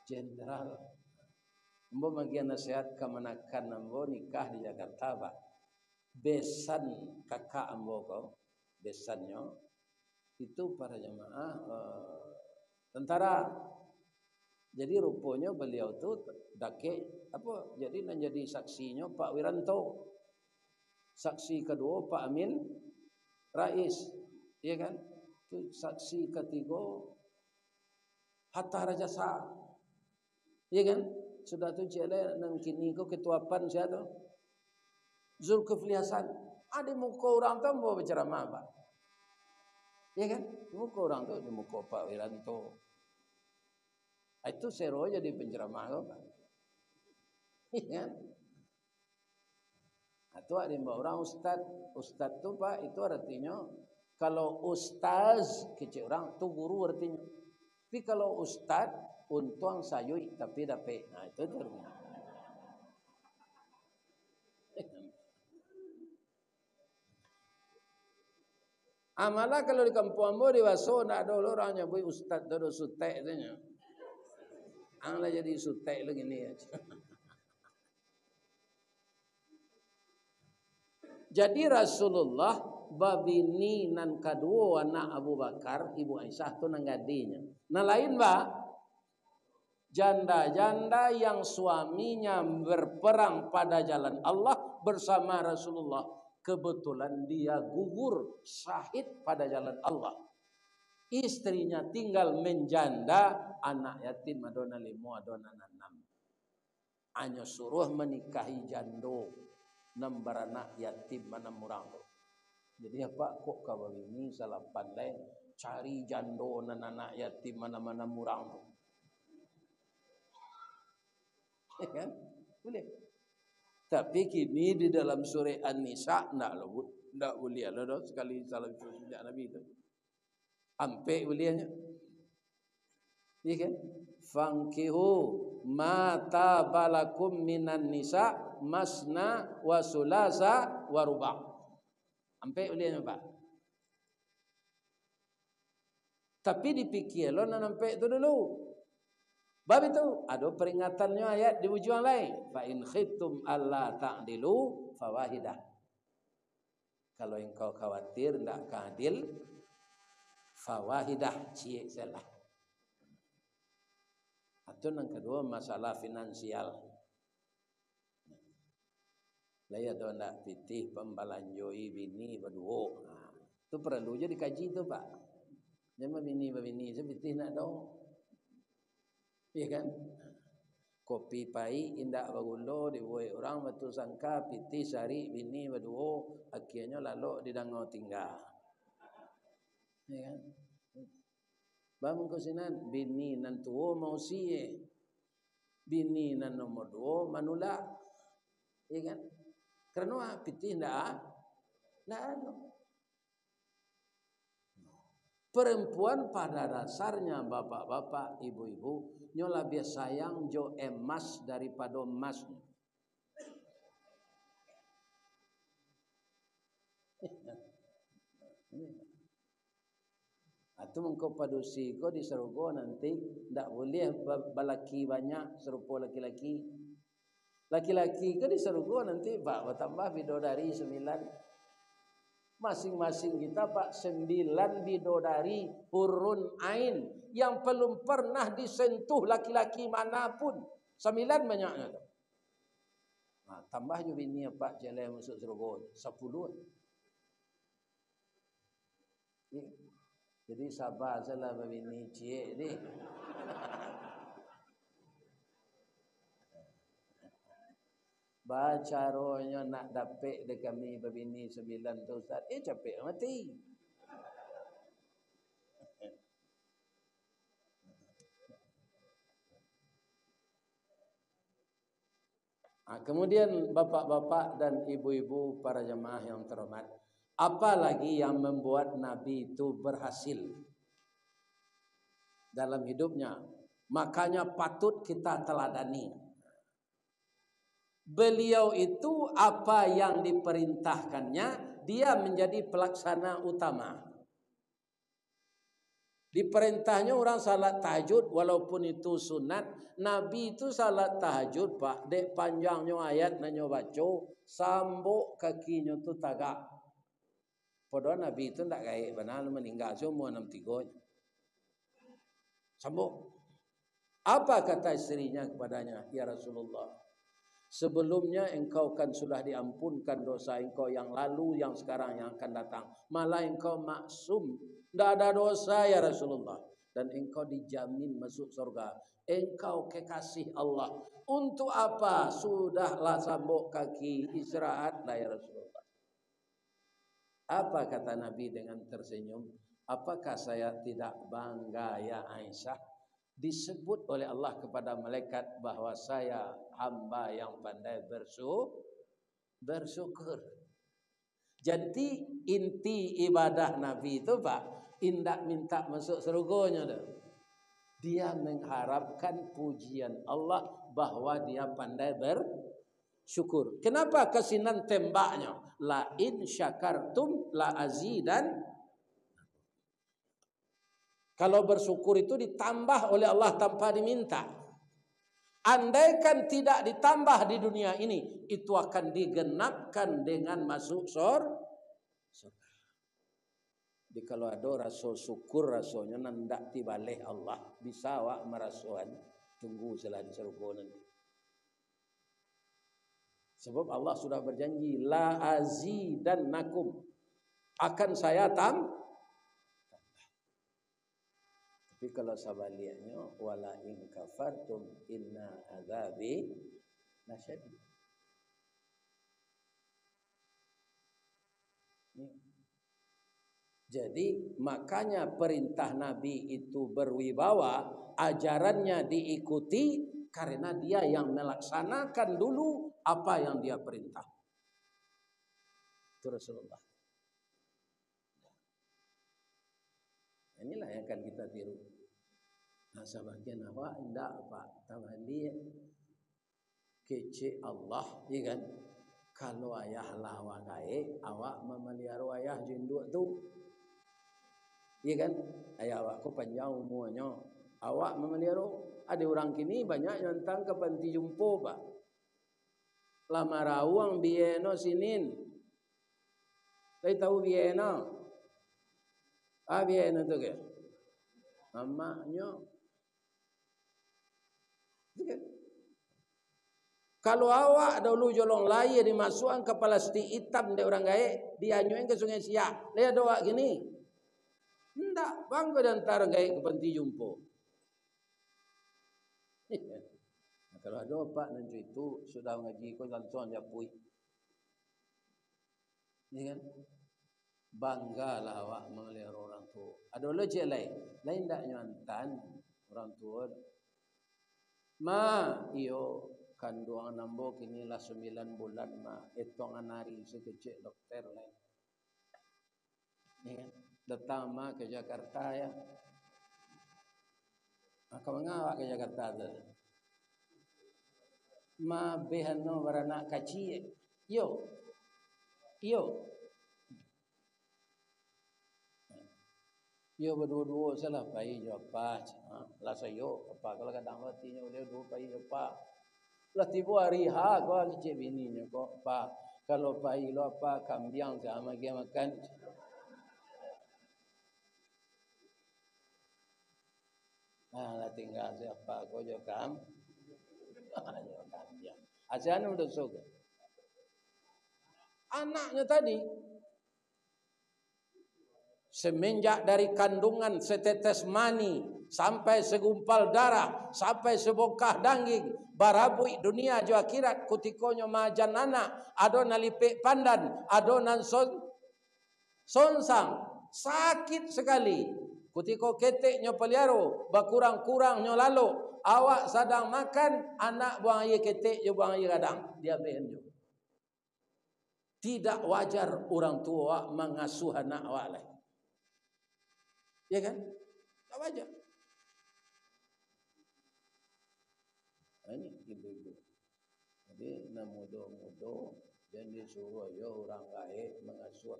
Speaker 1: jenderal. Ambo bagian nasihat kemenakan ambo nikah di Jakarta Pak. Besan kakak ambo kau, besannya itu para jemaah tentara. Jadi rupanya beliau tu dake apa? Jadi menjadi saksinya Pak Wiranto. Saksi kedua Pak Amin Rais, ya kan? Itu saksi ketiga Hatta Rajasa. Ya kan? Sudah tu cile nang kini ko ketua PAN siapa tu? Zulkifli Hasan. Ada muka orang tu mau berceramah Pak. Ya kan? Muka orang tu di muka Pak Wiranto. Itu sero jadi penceramah Pak. Ya kan? Itu ada orang ustaz tu Pak itu artinya kalau ustaz kecil orang tu guru artinya. Tapi kalau ustaz untung sayui tapi dapat. Nah itu artinya. Malah kalau di kampung ambo di Waso ndak ada orang nyebut ustaz dodo sutek tanya. Anglah jadi sutek lagi ni aja. Jadi Rasulullah babini nan kadua anak Abu Bakar, Ibu Aisyah tu nang gadinya. Nah lain ba janda-janda yang suaminya berperang pada jalan Allah bersama Rasulullah. Kebetulan dia gugur syahid pada jalan Allah. Istrinya tinggal menjanda, anak yatim adona 5 adona 6. Hanya suruh menikahi jando 6 beranak yatim mana murang tu. Jadi apa kok kau ini salah pandai cari jando nan anak yatim mana-mana murang tu. Kan? Boleh. Tapi kini di dalam surah An-Nisa ndak boleh lah sekali salam sejak Nabi itu. Ampe bolehnya. Iya kan? Fankihu mata balakum minan nisa masna wa sulasa wa ruba'. Ampe bolehnya Pak. Tapi dipikir lo nan ampe itu dulu. Bab itu ada peringatannya ayat di ujung lain. Fa in khiftum alla ta'dilu fawahidah. Kalau engkau khawatir tidak keadil, fawahidah cie salah. Atau yang kedua masalah finansial. Laya do ndak pitih pembalanjoi bini berdua. Itu perlu je dikaji tu Pak. Jangan bini sepitih nak dong. Iya kan? Kopi pai indak bagulo dibuai orang batu sangka piti sari bini berdua akhirnya lalu di dangau tinggal. Iya kan? Bang kusinan bini nan tuo mau siye. Bini nan nomor 2 manula. Iya kan? Karena piti ndak ada. Perempuan pada dasarnya bapak-bapak, ibu-ibu nyola biasa sayang jo emas daripada emasnya. Atau mengkau padusi kau di serugo nanti ndak boleh balaki banyak serupa laki-laki. Laki-laki kau di serugo nanti pak bertambah bidodari 9. Masing-masing kita Pak 9 bidodari hurun ain yang belum pernah disentuh laki-laki manapun. 9 banyaknya tu. Nah, tambah juga ini Pak jalan masuk surga 10. Ya. Jadi sabar salah begini cik ni. Bacaronya nak dapat dekat kami babini 9 tu Ustaz. Capek mati. Kemudian bapak-bapak dan ibu-ibu para jemaah yang terhormat, apa lagi yang membuat Nabi itu berhasil dalam hidupnya? Makanya patut kita teladani. Beliau itu apa yang diperintahkannya, dia menjadi pelaksana utama. Diperintahnya orang salat tahajud walaupun itu sunat. Nabi itu salat tahajud Pak, dek panjangnya ayat nanyo baca, sambuk kakinya tu tagak. Padahal Nabi itu tak gaib benar meninggal semua 63. Sambuk. Apa kata istrinya kepadanya? Ya Rasulullah, sebelumnya engkau kan sudah diampunkan dosa engkau yang lalu, yang sekarang, yang akan datang. Malah engkau maksum, tidak ada dosa ya Rasulullah. Dan engkau dijamin masuk surga. Engkau kekasih Allah. Untuk apa? Sudahlah sambuk kaki, istirahatlah ya Rasulullah. Apa kata Nabi dengan tersenyum? Apakah saya tidak bangga ya Aisyah? Disebut oleh Allah kepada malaikat bahwa saya hamba yang pandai bersyukur. Jadi inti ibadah Nabi itu Pak, indak minta masuk surganya dah. Dia mengharapkan pujian Allah bahwa dia pandai bersyukur. Kenapa kesinan tembaknya? La in syakartum la azidan Kalau bersyukur itu ditambah oleh Allah tanpa diminta. Andaikan tidak ditambah di dunia ini, itu akan digenapkan dengan masuk surga. Jadi kalau ada rasa syukur rasanya nandak tibaleh Allah, bisa awak merasuan tunggu selain surga nanti. Sebab Allah sudah berjanji la azidannakum, akan saya tambah. Tapi kalau sebaliknya wala in kafartum inna azabi lasyadid. Jadi makanya perintah Nabi itu berwibawa, ajarannya diikuti karena dia yang melaksanakan dulu apa yang dia perintah. Itu Rasulullah. Inilah yang akan kita tiru. Nah, sebagian awak enggak Pak Tawali kece Allah, ya kan? Kalau ayah lawa gae, awak memelihara ayah jinduk tu. Iya kan? Ayah awakku panjang umurnya. Awak memelihara. Ada orang kini banyak nyantang ke panti jumpo, Pak. Lama rawang bieno sinin. Saya tahu bieno. Bieno tu ke? Amaknya. Kan? Kalau awak dulu jolong layar dimasukkan kepala seti hitam dari orang gae, dianyuin ke Sungai Siak. Lihat doa gini. Tidak, bangga dan antara gaya ke panti jumpo. Nah, kalau ada Pak nanti itu sudah ngaji kau langsung japui. Ini kan banggalah awak memelihara orang tua. Ada lagi lain tak nyantan orang tua. Iyo kandungan nambo kini lah 9 bulan etong anari sekecil dokter lain. Ini kan datang ke Jakarta ya. Kau ngawak ke Jakarta tu. Behano beranak kecil. Yo. Yo berdua-dua salah pai jo apa. Lah sayo apa kalau kadang matinya udah dua pai apa. Lah tiba hari kau kecil bininya kok apa. Kalau pai lo apa kambiang sama dia makan. Lah tinggal siapa kau jo kam. Jo kambiang. Asalnya udah soga. Anaknya tadi semenjak dari kandungan setetes mani sampai segumpal darah sampai sebongkah daging barabui dunia jo akhirat kutikonyo majan anak ado nalipik pandan ado nan sonsang sakit sekali kutiko ketek nyo peliaro bakurang-kurang nyo lalu awak sedang makan anak buang air ketek jo buang air kadang dia behen jo. Tidak wajar orang tua mengasuh anak awak lain. Ya kan? Tak wajar. Ini gitu. Jadi nak muda-muda dan disuruh aja orang gaib mengasuh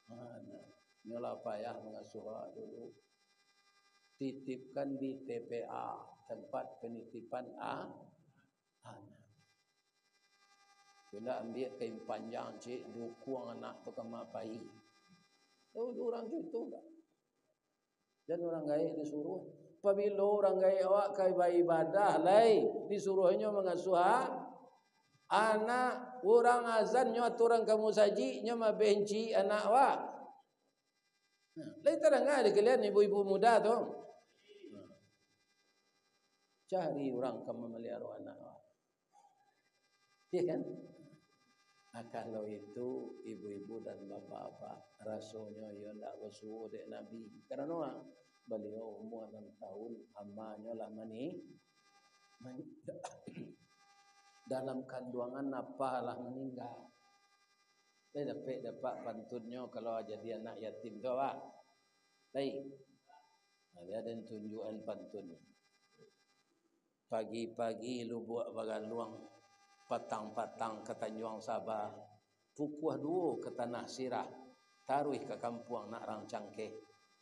Speaker 1: anak. Nyolah payah mengasuh dulu. Titipkan di TPA, tempat penitipan anak. Bila ambil kain panjang cik dukung anak tu kama bayi. Tahu orang tu itu enggak? Dan orang gaib disuruh. Apabila orang gaib awak kai bayi ibadah lai disuruhnya mengasuh anak orang azan nyo aturan kamu saji nyo mabenci anak awak. Lai tarang ada kalian ibu-ibu muda tu. Cari orang kamu melihara anak awak. Ya kan? Nah, kalau itu ibu-ibu dan bapak-bapak rasanya ya tidak bersuruh dek Nabi. Karena beliau umur 6 tahun, amanya lah mani dalam kandungan apalah meninggal. Saya dapat pantunnya kalau jadi anak yatim tu Pak. Baik. Ada tunjukan pantun. Pagi-pagi lu buat bagaluang patang-patang ke Tanjung Sabah, pukuh dua ke Tanah Sirah, taruh ke kampung nak rang cangkeh.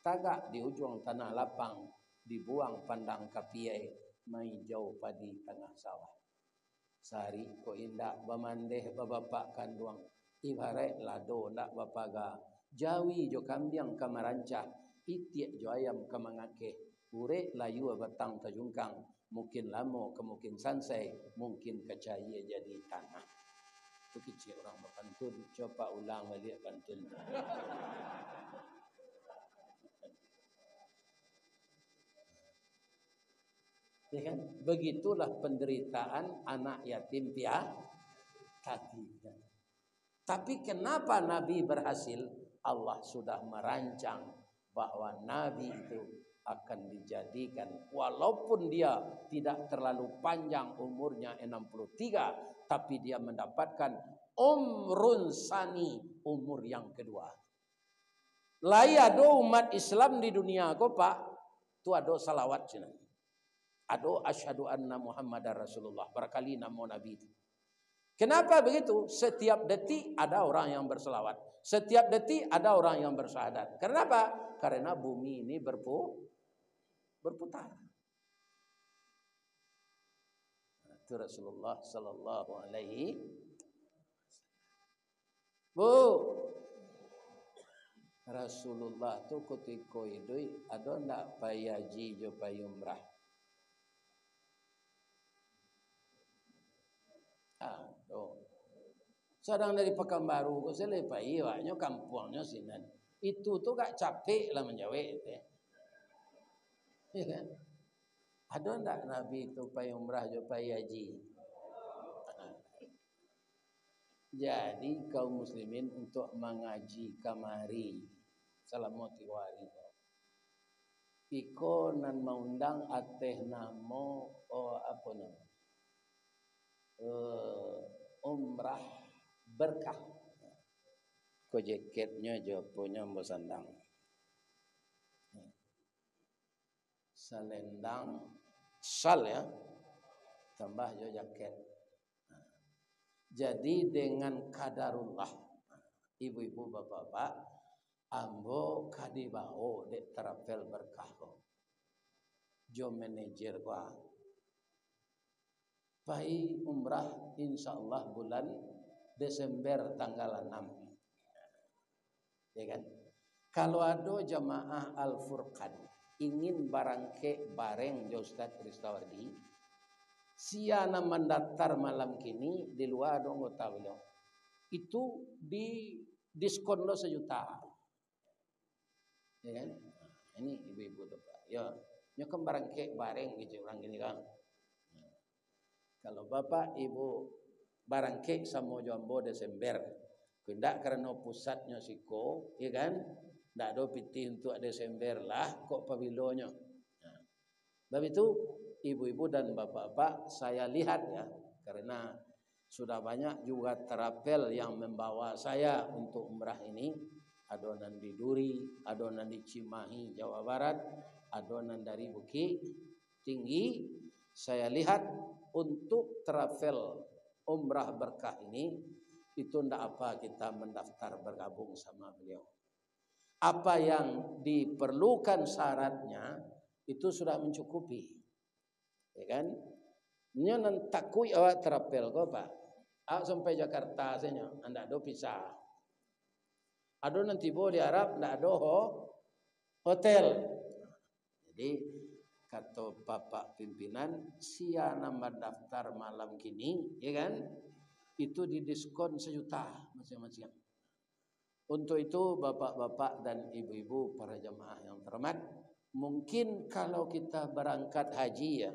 Speaker 1: Tagak di ujung tanah lapang, dibuang pandang kapiai, mai jauh padi tengah sawah. Sehari ko indak bamandeh babapak kanduang, ibarat lado ndak bapaga, jawi jo kambiang kamarancah, itiak jo ayam kamangake, urek layu batang tajungkang, mungkin lamo kemungkin sansai, mungkin kecaya jadi tanah. Itu kecil orang berpantun, coba ulang balik pantun. Ya kan? Begitulah penderitaan anak yatim piatu. Tapi kenapa Nabi berhasil? Allah sudah merancang bahwa Nabi itu akan dijadikan, walaupun dia tidak terlalu panjang umurnya 63, tapi dia mendapatkan umrun sani, umur yang kedua. Layado umat Islam di dunia ko Pak, tu ado salawat cina. Ado asyhadu anna Muhammadar Rasulullah, berkali nama Nabi itu. Kenapa begitu? Setiap detik ada orang yang berselawat. Setiap detik ada orang yang bersyahadat. Kenapa? Karena bumi ini berputar. Itu Rasulullah sallallahu alaihi. Bu, Rasulullah tu ketika hidup ada ndak payaji jo payumrah? Sedang dari Pekanbaru ke Selepai, waknya kampungnya sinan. Itu tuh gak capek lah menjawab. Ya kan? Ada ndak Nabi itu payumrah jo payaji? Jadi kaum muslimin untuk mengaji kamari selama 3 hari. Iko nan maundang ateh namo apa nama? Umrah berkah. Ko jaketnya jo punya mbosandang. Selendang sal ya. Tambah jo jaket. Jadi dengan kadarullah, ibu-ibu bapak-bapak, ambo kadibao dek terapel berkah ko. Jo manajer ko. Pai umrah insyaallah bulan Desember tanggal 6. Ya kan? Kalau ada jamaah Al-Furqan ingin barangke bareng jo Ustaz Kristawardi, siana mendaftar malam kini di luar dong tahu beliau. Itu di diskon lo 1 juta. Ya kan? Ini ibu-ibu bapak. Ya, nyokem barangke bareng gitu orang gini kan. Kalau bapak ibu barangke sama jombo Desember, kendak karena pusatnya siko, ya kan? Ndak ada piti untuk Desember lah, kok pabilonya. Nah, sebab itu ibu-ibu dan bapak-bapak saya lihat ya, karena sudah banyak juga terapel yang membawa saya untuk umrah ini. Adonan di Duri, adonan di Cimahi, Jawa Barat, adonan dari Bukit Tinggi. Saya lihat untuk travel umrah berkah ini, itu ndak apa kita mendaftar bergabung sama beliau. Apa yang diperlukan syaratnya itu sudah mencukupi. Ya kan? Nya nan takui awak travel ko Pak. Awak sampai Jakarta saja, ndak ada pisah. Ada nanti bo di Arab ndak ada hotel. Jadi kata Bapak pimpinan, siana mendaftar malam kini, ya kan? Itu didiskon 1 juta masing-masing. Untuk itu bapak-bapak dan ibu-ibu para jamaah yang terhormat, mungkin kalau kita berangkat haji ya,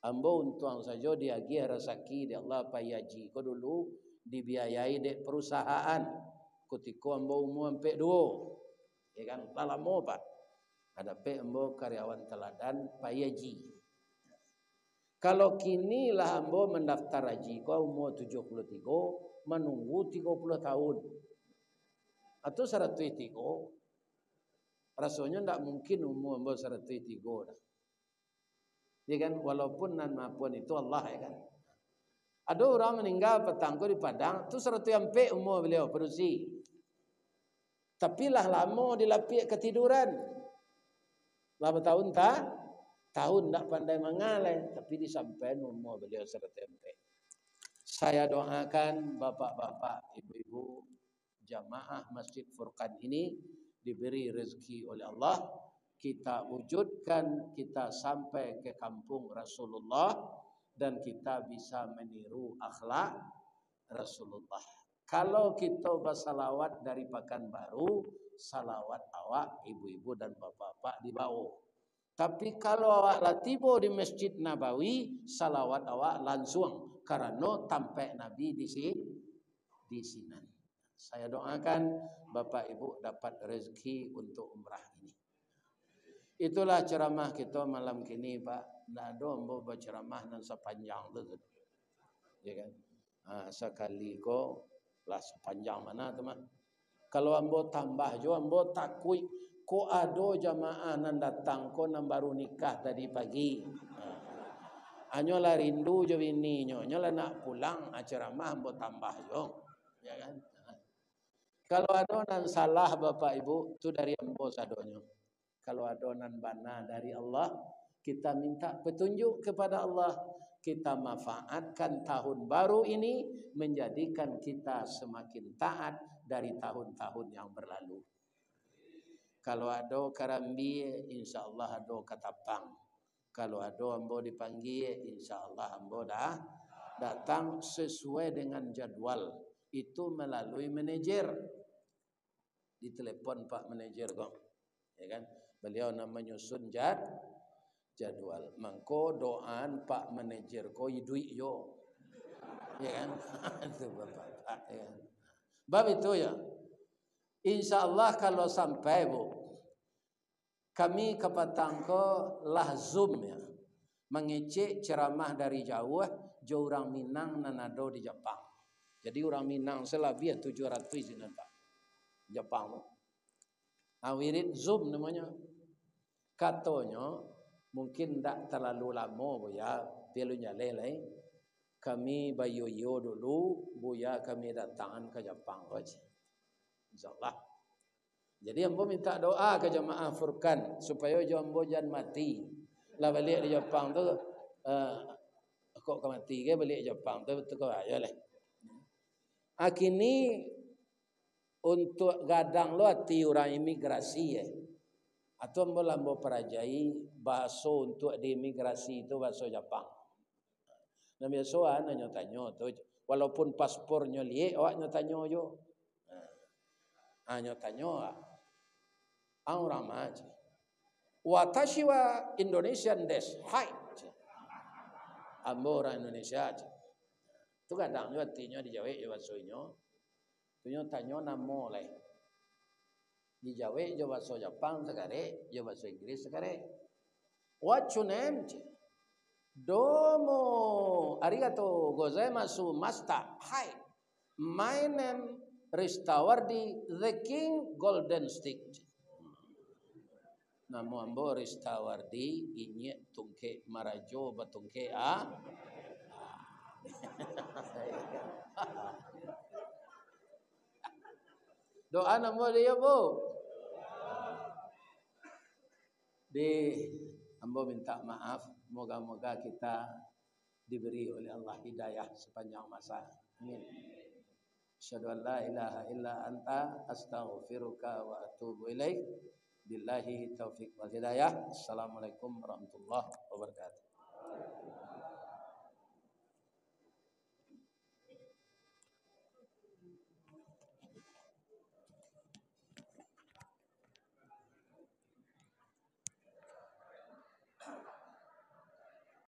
Speaker 1: ambo untuang saja diagi rezeki di Allah payaji ko dulu dibiayai dek perusahaan. Kutiko ambo umur sampai 2. Ya kan? Lama Pak. Ada ambo karyawan teladan payaji. Kalau kini lah ambo mendaftar haji ko umur 73, menunggu 30 tahun. Atau 103. Rasanya ndak mungkin umur ambo 103 dah. Ya kan, walaupun nan maupun itu Allah ya kan. Ada orang meninggal petangko di Padang, tu 100 umur beliau perusi. Tapi lah lama dilapik ketiduran. Lama tahun tak pandai mengalai, tapi disampaikan umur beliau sertempe. Saya doakan bapak-bapak, ibu-ibu, jamaah Masjid Furqan ini diberi rezeki oleh Allah, kita wujudkan, kita sampai ke kampung Rasulullah dan kita bisa meniru akhlak Rasulullah. Kalau kita bersalawat dari Pekanbaru, salawat awak ibu-ibu dan bapak-bapak di bawah. Tapi kalau awak latibo di Masjid Nabawi, salawat awak langsung karena tampak Nabi di sini. Saya doakan Bapak Ibu dapat rezeki untuk umrah ini. Itulah ceramah kita malam kini, Pak. Ndak ada ambo berceramah nan sepanjang tu. Ya kan? Sekali ko lah sepanjang mana teman. Kalau ambo tambah jo ambo takui ko ado jamaah nan datang ko nan baru nikah tadi pagi. Anyola rindu jo bini nyola nak pulang ceramah ambo tambah jo. Ya kan? Kalau ada nan salah Bapak Ibu itu dari ambo sadonyo. Kalau ada nan bana dari Allah, kita minta petunjuk kepada Allah. Kita manfaatkan tahun baru ini menjadikan kita semakin taat dari tahun-tahun yang berlalu. Kalau ada karambi, insya Allah ada katapang. Kalau ada ambo dipanggil, insya Allah ambo dah datang sesuai dengan jadwal. Itu melalui manajer. Ditelepon Pak manajer kok, ya kan? Beliau nak menyusun jadwal. Mangko doan Pak manajer ko duit yo, ya kan? Itu Bapak, ya kan? Bab itu ya. Insya Allah kalau sampai Bu, kami ke Patangko lah Zoom ya, mengecek ceramah dari jauh orang Minang nanado di Jepang. Jadi orang Minang selebih 700 ini Pak. Jepang. Awirin Zoom namanya. Katanya mungkin tak terlalu lama ya, pelunya lelai. Kami bayo-yo dulu, buya kami datang ke Jepang aja. Insyaallah. Jadi ambo minta doa ke jamaah Furqan supaya ambo jangan mati. Lah balik di Jepang tu kok mati ke balik Jepang tu betul ke aja lah. Akini untuk gadang lo hati orang imigrasi ya. Atau ambo perajai bahasa untuk di imigrasi itu bahasa Jepang. Nah biasa nanya tu walaupun paspornya liek awak tanya jo. Tanya orang macam. Watashi wa Indonesian desu. Hai. Ambo orang Indonesia aja. Tu kadang juga artinya di Jawa bahasanya. Tunyo tanyo namo lai. Di Jawa jo bahasa Jepang sekare, jo bahasa Inggris sekare. What your name? Domo arigato gozaimasu master. Hi. My name Ristawardi the King Golden Stick. Namo ambo Ristawardi inye tungke marajo batungke a. Doa nama dia Bu. Ambo minta maaf. Moga-moga kita diberi oleh Allah hidayah sepanjang masa. Amin. Asyhadu an la ilaha illa anta astaghfiruka wa atubu ilaik. Billahi taufiq wal hidayah. Assalamualaikum warahmatullahi wabarakatuh.